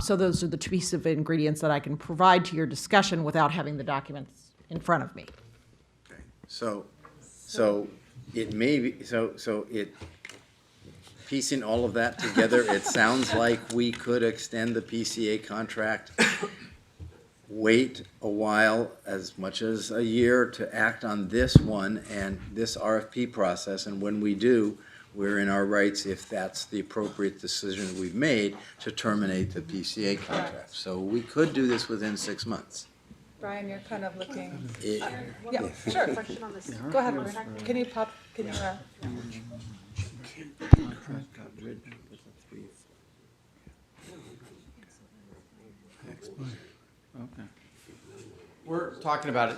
So those are the two pieces of ingredients that I can provide to your discussion without having the documents in front of me. So it may be, so it, piecing all of that together, it sounds like we could extend the PCA contract, wait a while, as much as a year, to act on this one and this RFP process, and when we do, we're in our rights, if that's the appropriate decision we've made, to terminate the PCA contract. So we could do this within 6 months. Brian, you're kind of looking. It- Yeah, sure. Go ahead, Rebecca. Can you pop, can you, Okay. We're talking about it.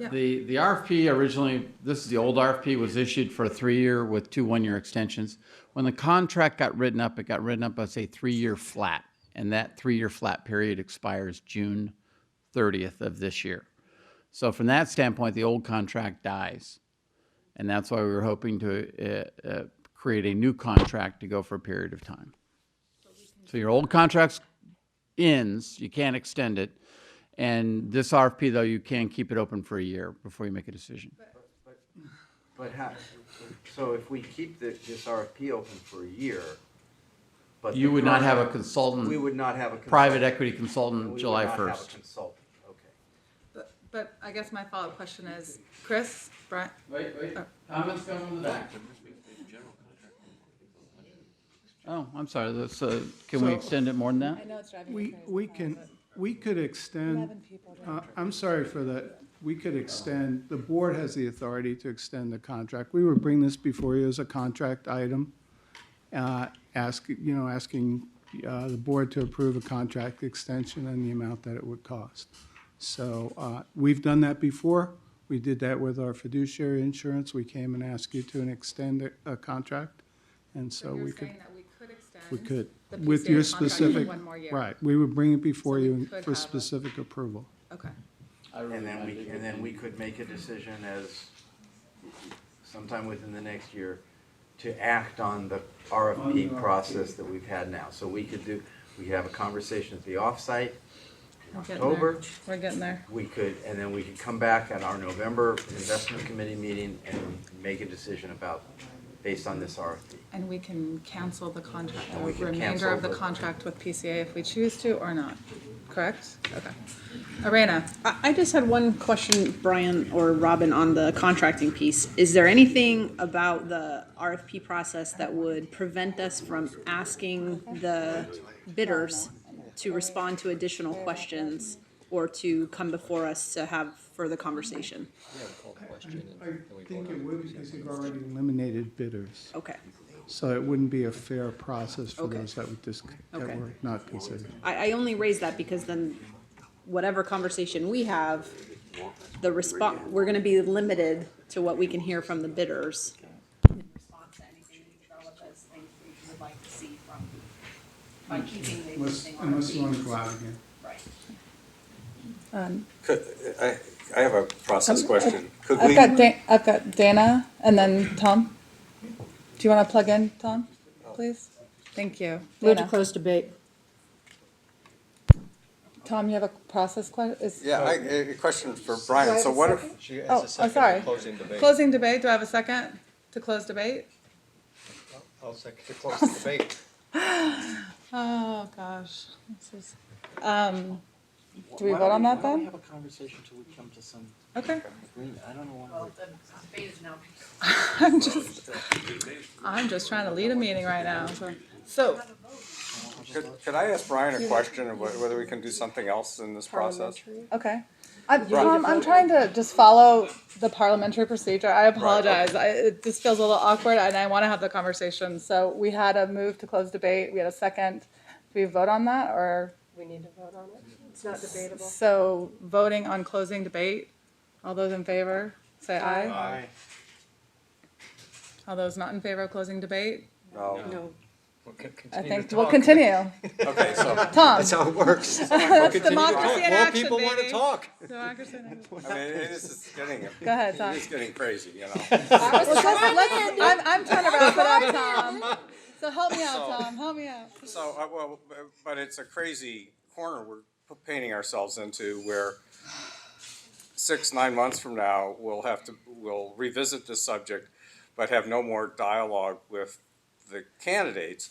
Yeah. The RFP originally, this is the old RFP, was issued for a 3-year with 2 one-year extensions. When the contract got written up, it got written up as a 3-year flat, and that 3-year flat period expires June 30th of this year. So from that standpoint, the old contract dies. And that's why we were hoping to create a new contract to go for a period of time. So your old contract ends, you can't extend it. And this RFP, though, you can keep it open for a year before you make a decision. But how, so if we keep this RFP open for a year, but. You would not have a consultant. We would not have a consultant. Private equity consultant July 1st. We would not have a consultant, okay. but I guess my follow-up question is, Chris, Brian? Wait, comments coming from the back. Oh, I'm sorry, that's, can we So- extend it more than that? I know it's driving me We crazy. we could extend, 11 people. I'm sorry for that, we could extend, the board has the authority to extend the contract. We would bring this before you as a contract item, asking the board to approve a contract extension and the amount that it would cost. So we've done that before. We did that with our fiduciary insurance. We came and asked you to extend a contract, and so You're we could. saying that we could extend. We could, the with PCA your contract for specific, one more year. right, we would bring it before So we you could for have a- specific approval. Okay. And then we could make a decision as, sometime within the next year, to act on the RFP process that we've had now. So we could have a conversation at the offsite in We're getting October. there. We're getting there. We could, and then we could come back at our November investment committee meeting and make a decision about, based on this RFP. And we can cancel the contract, And the we can remainder cancel of the the- contract with PCA if we choose to or not, correct? Okay. Arena, I just had one question, Brian or Robin, on the contracting piece. Is there anything about the RFP process that would prevent us from asking the bidders to respond to additional questions or to come before us to have further conversation? I think it would because you've already eliminated bidders. Okay. So it wouldn't be a fair process for Okay. those that Okay. were not considered. I only raise that because then whatever conversation we have, the response, we're gonna be limited to what we can hear from the bidders. In response to anything that Charlotte does, things we would like to see from, by keeping the existing Unless you want to RFP. go out again. Right. I have a process question. Could I've we, got Dana and then Tom. Do you want to plug in, Tom, please? Thank you. Move to Dana. close debate. Tom, you have a process question? yeah, a question for Brian. So what if, She has Oh, a second sorry. closing debate. Closing debate, do I have a second to close debate? I'll second to close the debate. Oh, gosh. This is, do we vote on that Why don't we then? have a conversation till we come to some Okay. agreement? I don't know why. I'm just trying to lead a meeting right now. So, could I ask Brian a question of whether we can do something else in this process? okay. Tom, I'm trying to just follow the parliamentary procedure. I apologize. It just feels a little awkward and I want to have the conversation. So we had a move to close debate. We had a second. Do we vote on that or? We need to vote on it. It's not debatable. So voting on closing debate, all those in favor, say aye. Aye. All those not in favor of closing debate? No. No. I think we'll continue. Okay, so, Tom, That's how it works. that's democracy in More action, people want to baby. talk. Democracy in action. I mean, this is getting, Go ahead, Tom. it is getting crazy, you know? I'm trying to wrap it up, Tom. So help me out, Tom, help me out. So, well, but it's a crazy corner we're painting ourselves into where 6-9 months from now, we'll revisit this subject, but have no more dialogue with the candidates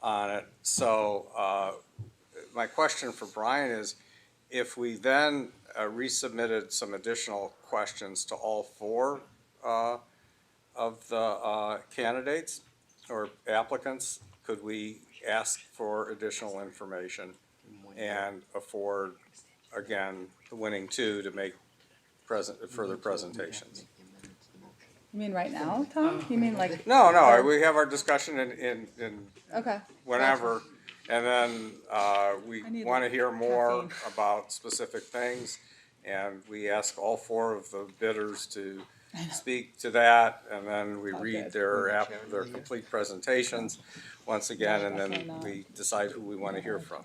on it. So, my question for Brian is, if we then resubmitted some additional questions to all 4 of the candidates or applicants, could we ask for additional information and afford, again, the winning 2 to make further presentations? You mean right now, Tom? You mean like? No, we have our discussion in Okay. whenever, and then we I need want to hear more caffeine. about specific things, and we ask all 4 of the bidders to speak to that, and then we read their complete presentations once again, and then we decide who we want to hear from.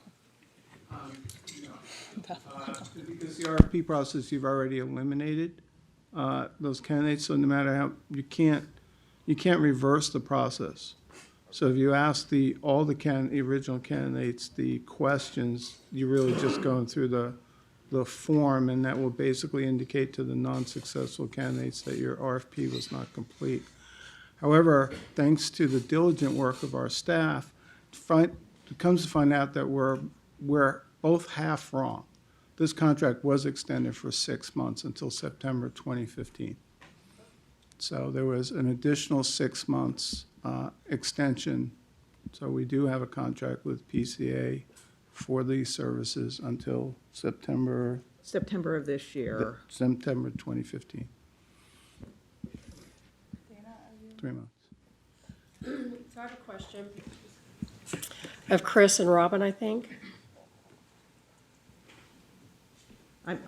Because the RFP process, you've already eliminated those candidates, so no matter how, you can't reverse the process. So if you ask the original candidates the questions, you're really just going through the form, and that will basically indicate to the non-successful candidates that your RFP was not complete. However, thanks to the diligent work of our staff, it comes to find out that we're both half wrong. This contract was extended for 6 months until September 2015. So there was an additional 6 months extension. So we do have a contract with PCA for these services until September September of this year. September 2015. 3 months. So I have a question. Of Chris and Robin, I think.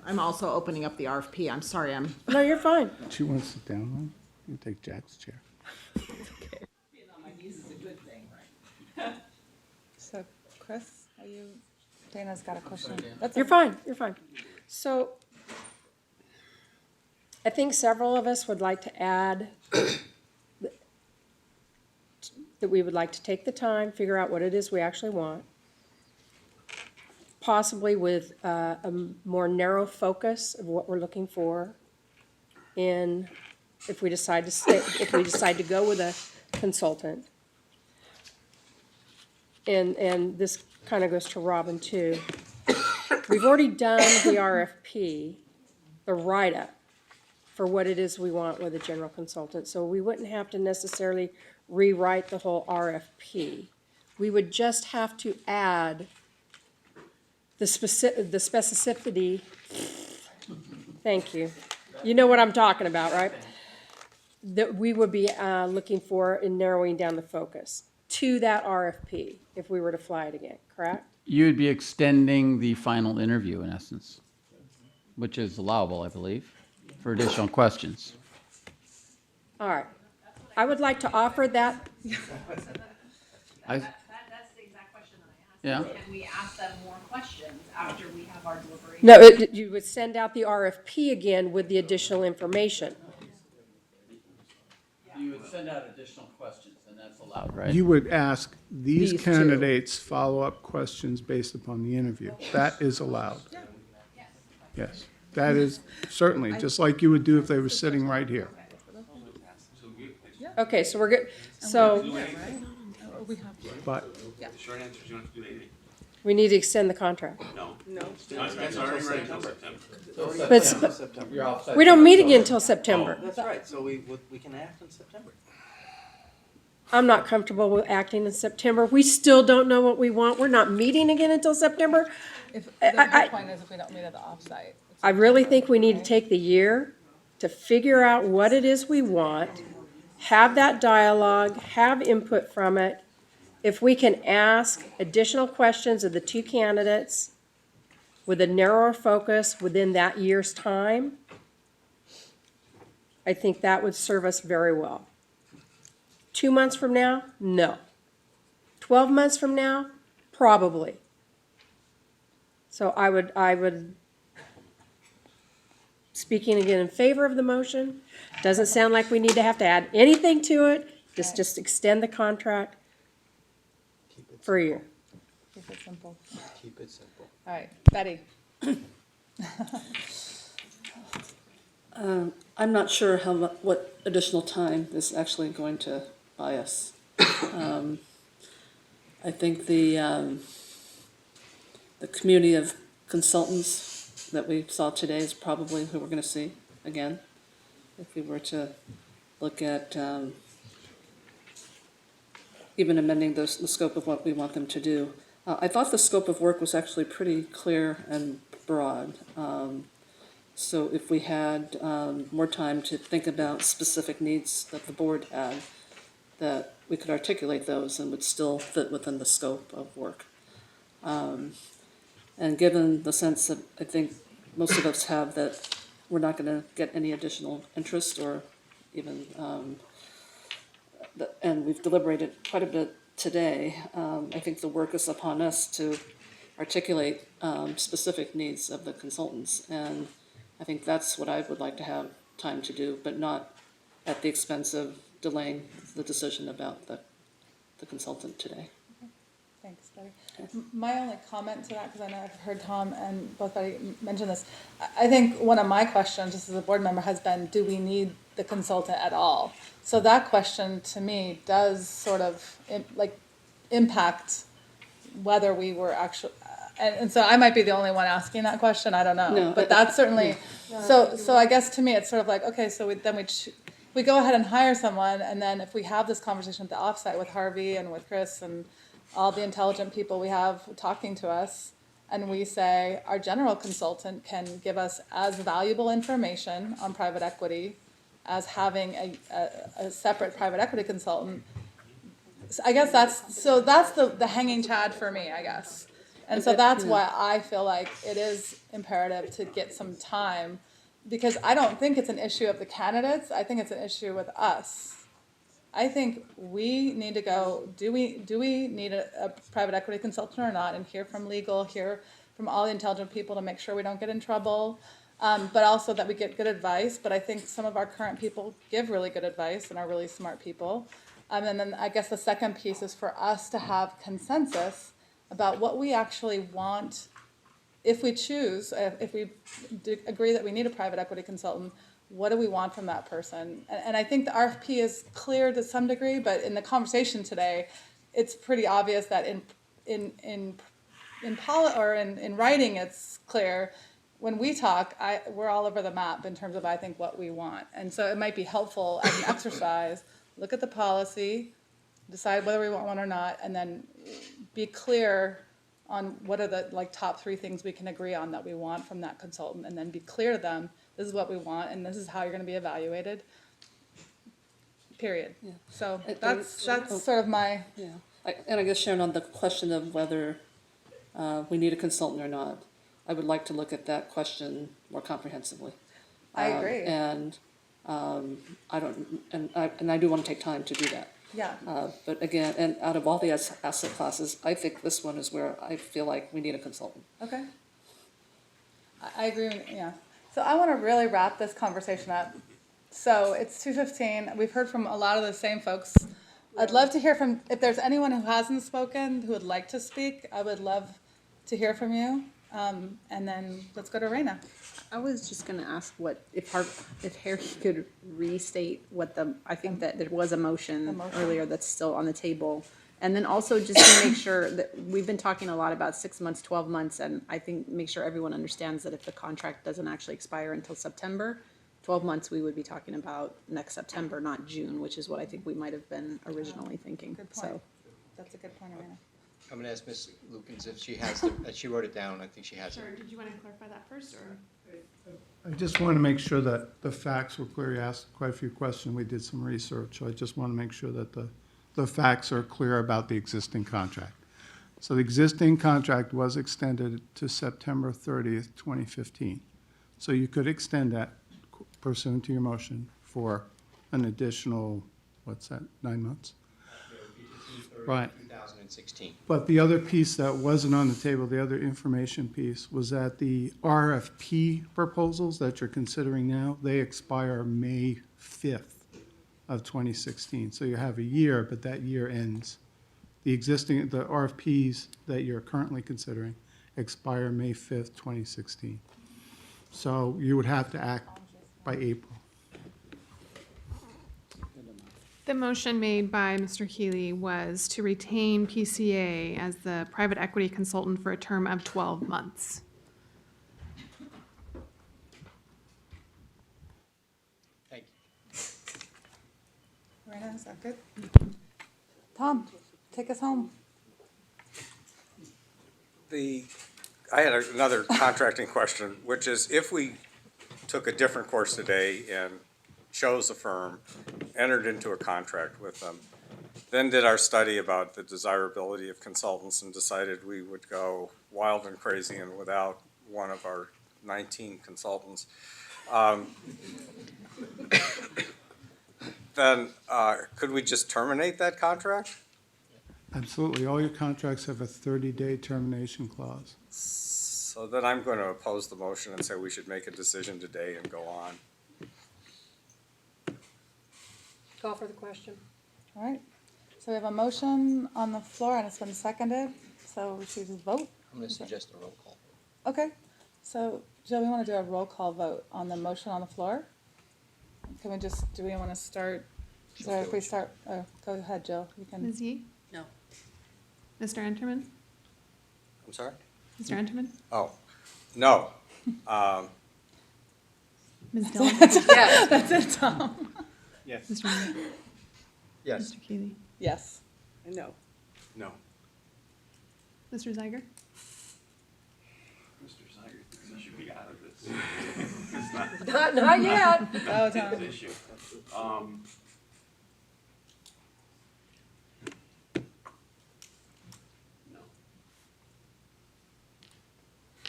I'm also opening up the RFP. I'm sorry, No, you're fine. She wants to sit down one? You take Jack's chair. So, Chris, Dana's got a question. That's You're fine, you're fine. So I think several of us would like to add that we would like to take the time, figure out what it is we actually want, possibly with a more narrow focus of what we're looking for in, if we decide to go with a consultant. And this kind of goes to Robin too. We've already done the RFP, the write-up for what it is we want with a general consultant, so we wouldn't have to necessarily rewrite the whole RFP. We would just have to add the specificity, thank you. You know what I'm talking about, right? That we would be looking for in narrowing down the focus to that RFP if we were to fly it again, correct? You would be extending the final interview in essence, which is allowable, I believe, for additional questions. All right. I would like to offer that, I, That's the exact question that I asked. Yeah. Can we ask them more questions after we have our deliberation? no, you would send out the RFP again with the additional information. you would send out additional questions, and that's allowed, right? You would ask these These two. candidates follow-up questions based upon the interview. That is allowed. Yes, that is certainly, just like you would do if they were sitting right here. Okay, so we're good, so But Short answer is you don't have to do anything. we need to extend the contract. No. That's already ready until September. But we don't meet again until September. That's right, so we can act in September. I'm not comfortable with acting in September. We still don't know what we want. We're not meeting again until September. If, the point is if we don't meet at the offsite. I really think we need to take the year to figure out what it is we want, have that dialogue, have input from it. If we can ask additional questions of the two candidates with a narrower focus within that year's time, I think that would serve us very well. 2 months from now? No. 12 months from now, probably. So I would, speaking again in favor of the motion, doesn't sound like we need to have to add anything to it, just extend the contract for a year. Keep it simple. Keep it simple. All right, Betty. I'm not sure what additional time is actually going to buy us. I think the community of consultants that we saw today is probably who we're gonna see again. If we were to look at, even amending the scope of what we want them to do. I thought the scope of work was actually pretty clear and broad. So if we had more time to think about specific needs that the board had, that we could articulate those and would still fit within the scope of work. And given the sense that I think most of us have that we're not going to get any additional interest or even, and we've deliberated quite a bit today, I think the work is upon us to articulate specific needs of the consultants. And I think that's what I would like to have time to do, but not at the expense of delaying the decision about the consultant today. Thanks, Betty. My only comment to that, because I know I've heard Tom and both Betty mention this, I think one of my questions, just as a board member, has been, do we need the consultant at all? So that question to me does sort of impact whether we were actually, and so I might be the only one asking that question, I don't know. No, but that's certainly, so I guess to me, it's sort of like, okay, so we go ahead and hire someone, and then if we have this conversation at the offsite with Harvey and with Chris and all the intelligent people we have talking to us, and we say our general consultant can give us as valuable information on private equity as having a separate private equity consultant. So I guess that's the hanging chad for me, I guess. And so that's why I feel like it is imperative to get some time, because I don't think it's an issue of the candidates. I think it's an issue with us. I think we need to go, do we need a private equity consultant or not, and hear from legal, hear from all the intelligent people to make sure we don't get in trouble, but also that we get good advice. But I think some of our current people give really good advice and are really smart people. And then I guess the second piece is for us to have consensus about what we actually want. If we choose, if we agree that we need a private equity consultant, what do we want from that person? And I think the RFP is clear to some degree, but in the conversation today, it's pretty obvious that in writing, it's clear. When we talk, we're all over the map in terms of, I think, what we want. And so it might be helpful as an exercise, look at the policy, decide whether we want one or not, and then be clear on what are the top 3 things we can agree on that we want from that consultant, and then be clear to them, this is what we want, and this is how you're gonna be evaluated, period. Yeah. So that's sort of my. Yeah, and I guess Sharon, on the question of whether we need a consultant or not, I would like to look at that question more comprehensively. I agree. And I do want to take time to do that. Yeah. But again, and out of all the asset classes, I think this one is where I feel like we need a consultant. Okay. I agree, yeah. So I want to really wrap this conversation up. So it's 2:15. We've heard from a lot of the same folks. I'd love to hear from, if there's anyone who hasn't spoken, who would like to speak, I would love to hear from you. And then let's go to Raina. I was just gonna ask if Harry could restate I think that there was a motion earlier that's still on the table. And then also just to make sure that we've been talking a lot about 6 months, 12 months, and I think make sure everyone understands that if the contract doesn't actually expire until September, 12 months, we would be talking about next September, not June, which is what I think we might have been originally thinking. Good point. So, That's a good point, Raina. I'm gonna ask Ms. Lukens if she has she wrote it down, I think she has it. Sure, did you want to clarify that first, or? I just want to make sure that the facts were clear. You asked quite a few questions. We did some research. So I just want to make sure that the facts are clear about the existing contract. So the existing contract was extended to September 30th, 2015. So you could extend that pursuant to your motion for an additional, 9 months? Right. 2016. But the other piece that wasn't on the table, the other information piece, was that the RFP proposals that you're considering now, they expire May 5th of 2016. So you have a year, but that year ends. The RFPs that you're currently considering expire May 5th, 2016. So you would have to act by April. The motion made by Mr. Healy was to retain PCA as the private equity consultant for a term of 12 months. Thank you. Marina, is that good? Tom, take us home. I had another contracting question, which is if we took a different course today and chose a firm, entered into a contract with them, then did our study about the desirability of consultants and decided we would go wild and crazy and without one of our 19 consultants, then could we just terminate that contract? Absolutely. All your contracts have a 30-day termination clause. So then I'm going to oppose the motion and say we should make a decision today and go on. Call for the question. All right. So we have a motion on the floor and it's been seconded. So we should just vote. I'm going to suggest a roll call. Okay. So Jill, we want to do a roll call vote on the motion on the floor. Can we just, do we want to start? So if we start, go ahead, Jill. You can. Ms. Yee? No. Mr. Enterman? I'm sorry? Mr. Enterman? Oh, no. Ms. Dillon? Yes. That's it, Tom. Yes. Mr. Mayor? Yes. Mr. Keeley? Yes. No. No. Mr. Zeiger? Mr. Zeiger thinks he should be out of this. Not yet. Oh, Tom. This issue. No.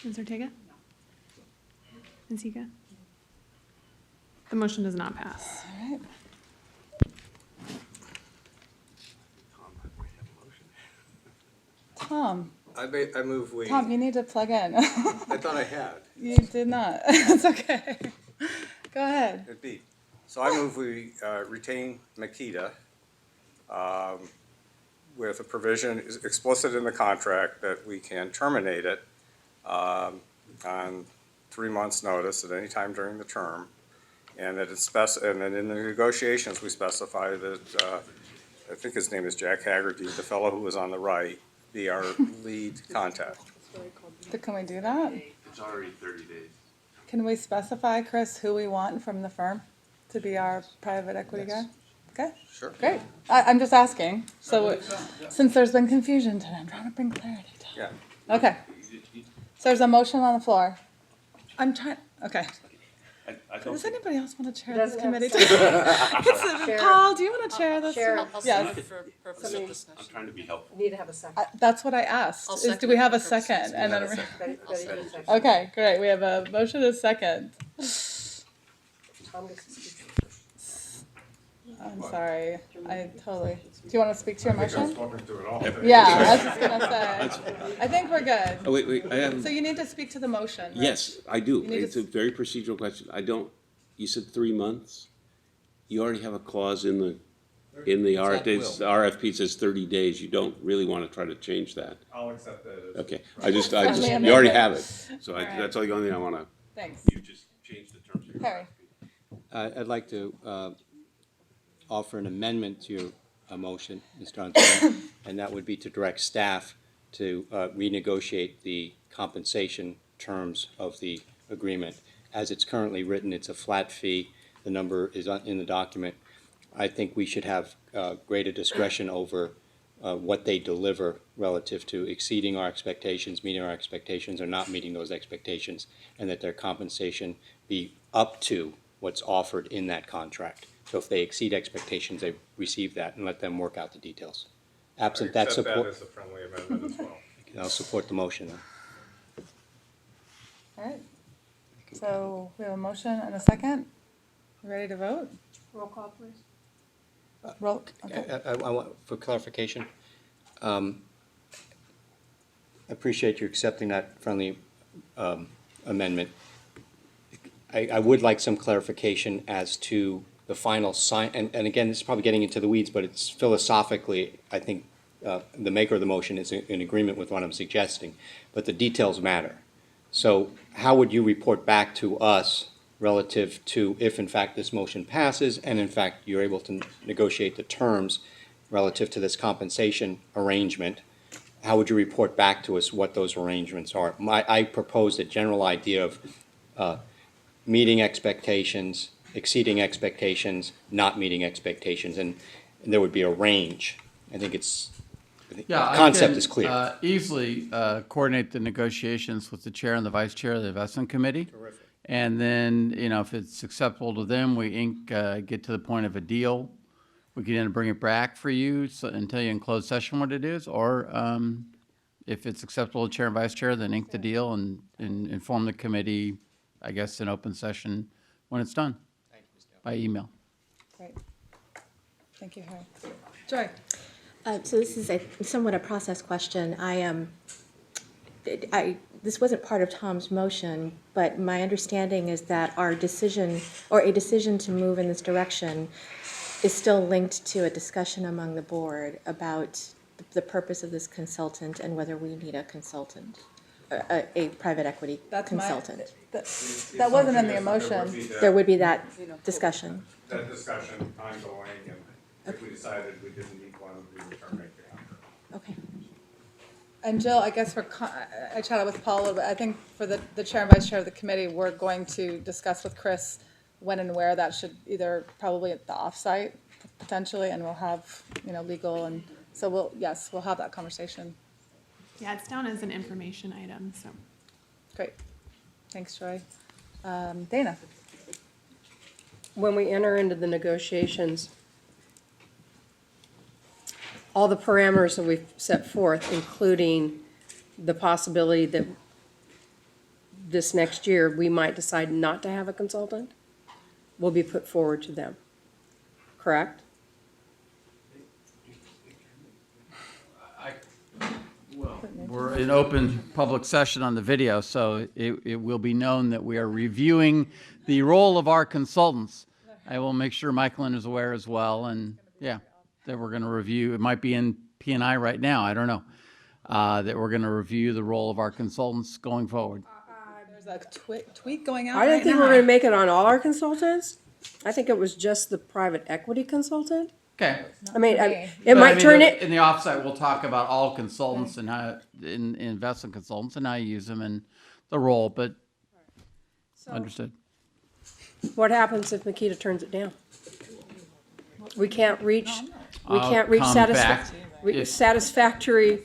Ms. Ortega? Ms. Higa? The motion does not pass. All right. Tom, I move we. Tom, you need to plug in. I thought I had. You did not. It's okay. Go ahead. It beat. So I move we retain Makita with a provision explicit in the contract that we can terminate it on 3 months' notice at any time during the term. And that it's and then in the negotiations, we specify that, I think his name is Jack Haggerty, the fellow who was on the right, be our lead contact. Can we do that? It's already 30 days. Can we specify, Chris, who we want from the firm to be our private equity guy? Okay, Sure. great. I'm just asking. So, since there's been confusion today, I'm trying to bring clarity to it. Yeah. Okay. So there's a motion on the floor. I'm trying, okay. Does anybody else want to chair this committee? Paul, do you want to chair this? Chair. Yes. I'm trying to be helpful. Need to have a second. That's what I asked. I'll Is, second do we it have a for purposes. second? And then, Ready for a second. okay, great. We have a motion and a second. Tom gets to speak. I'm sorry. I totally. Do you want to speak to your motion? to it all. Yeah, I was just gonna say. I think we're good. Oh, wait, I have. So you need to speak to the motion, right? Yes, I do. You need to It's a very procedural question. You said 3 months? You already have a clause in the It's at RFP says 30 days. You don't really want to try to change that. I'll accept that. Okay, Friendly you already have it. So All right. that's the only thing I want to, Thanks. you just change the terms of your Harry. I'd like to offer an amendment to your motion, Mr. Johnson, and that would be to direct staff to renegotiate the compensation terms of the agreement. As it's currently written, it's a flat fee. The number is in the document. I think we should have greater discretion over what they deliver relative to exceeding our expectations, meeting our expectations, or not meeting those expectations, and that their compensation be up to what's offered in that contract. So if they exceed expectations, they receive that, and let them work out the details. Absent that support, as a friendly amendment as well. I'll support the motion then. All right. So we have a motion and a second. You ready to vote? Roll call, please. Roll. Okay. I want, for clarification, appreciate you accepting that friendly amendment. I would like some clarification as to the final sign, and again, this is probably getting into the weeds, but it's philosophically, I think, the maker of the motion is in agreement with what I'm suggesting, but the details matter. So how would you report back to us relative to if in fact this motion passes and in fact you're able to negotiate the terms relative to this compensation arrangement? How would you report back to us what those arrangements are? I proposed a general idea of meeting expectations, exceeding expectations, not meeting expectations, and there would be a range. I think the concept is clear. Easily coordinate the negotiations with the chair and the vice chair of the investment committee. Terrific. And then, if it's acceptable to them, we get to the point of a deal. We can then bring it back for you and tell you in closed session what it is, or if it's acceptable to chair and vice chair, then ink the deal and inform the committee, I guess, in open session when it's done. Thank you, Ms. Dale. By email. Great. Thank you, Harry. Joy? So this is somewhat a process question. This wasn't part of Tom's motion, but my understanding is that our decision, or a decision to move in this direction, is still linked to a discussion among the board about the purpose of this consultant and whether we need a consultant, a private equity consultant. That wasn't in the emotion. There would be that discussion. That discussion ongoing, and if we decided we didn't need one, we would terminate the contract. Okay. And Jill, I guess I chatted with Paul a little bit. I think for the chair and vice chair of the committee, we're going to discuss with Chris when and where that should either probably at the offsite potentially, and we'll have, legal, and so we'll have that conversation. Yeah, it's down as an information item, so. Great. Thanks, Joy. Dana? When we enter into the negotiations, all the parameters that we've set forth, including the possibility that this next year, we might decide not to have a consultant, will be put forward to them, correct? We're in open public session on the video, so it will be known that we are reviewing the role of our consultants. I will make sure Michaelin is aware as well, and that we're going to review. It might be in P&I right now, I don't know. That we're going to review the role of our consultants going forward. There's a tweet going out I don't right think now. we're gonna make it on all our consultants. I think it was just the private equity consultant. Okay. I mean, for me. it But might turn it, in the offsite, we'll talk about all consultants and how, in investment consultants and how you use them in the role, but understood. what happens if Makita turns it down? We can't reach I'll come back. If- satisfactory.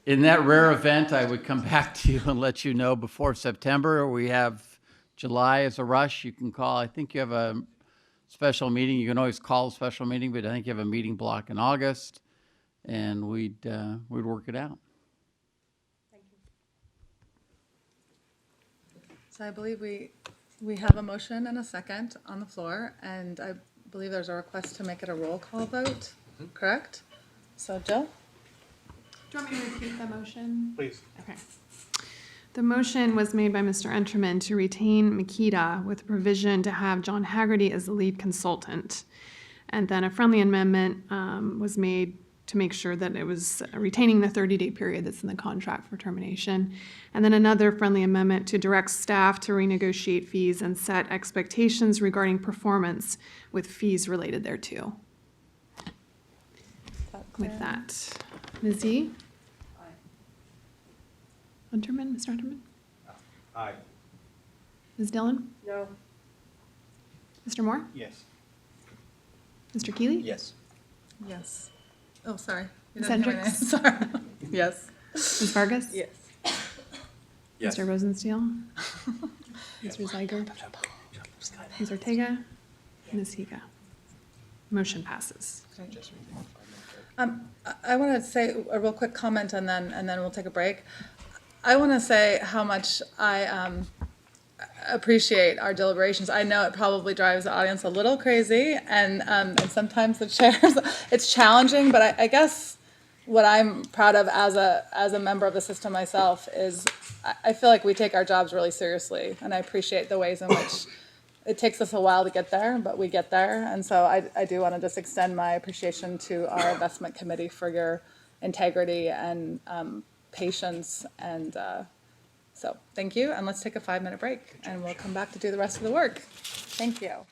In that rare event, I would come back to you and let you know before September. We have July as a rush. You can call, I think you have a special meeting. You can always call a special meeting, but I think you have a meeting block in August, and we'd work it out. So I believe we have a motion and a second on the floor, and I believe there's a request to make it a roll call vote, correct? So Jill? Do you want me to repeat the motion? Please. Okay. The motion was made by Mr. Enterman to retain Makita with provision to have John Haggerty as the lead consultant. And then a friendly amendment was made to make sure that it was retaining the 30-day period that's in the contract for termination. And then another friendly amendment to direct staff to renegotiate fees and set expectations regarding performance with fees related thereto. With that, Ms. Z? Unterman, Mr. Unterman? Aye. Ms. Dillon? No. Mr. Moore? Yes. Mr. Keeley? Yes. Yes. Oh, sorry. You Ms. didn't hear my name. Hendricks? Sorry. Yes. Ms. Vargas? Yes. Yes. Mr. Rosensteel? Mr. Zeiger? Ms. Ortega? Ms. Higa? Motion passes. I want to say a real quick comment and then we'll take a break. I want to say how much I appreciate our deliberations. I know it probably drives the audience a little crazy and sometimes the chairs, it's challenging, but I guess what I'm proud of as a member of the system myself is I feel like we take our jobs really seriously, and I appreciate the ways in which it takes us a while to get there, but we get there. And so I do want to just extend my appreciation to our investment committee for your integrity and patience. And so thank you. And let's take a 5-minute break and we'll come back to do the rest of the work. Thank you.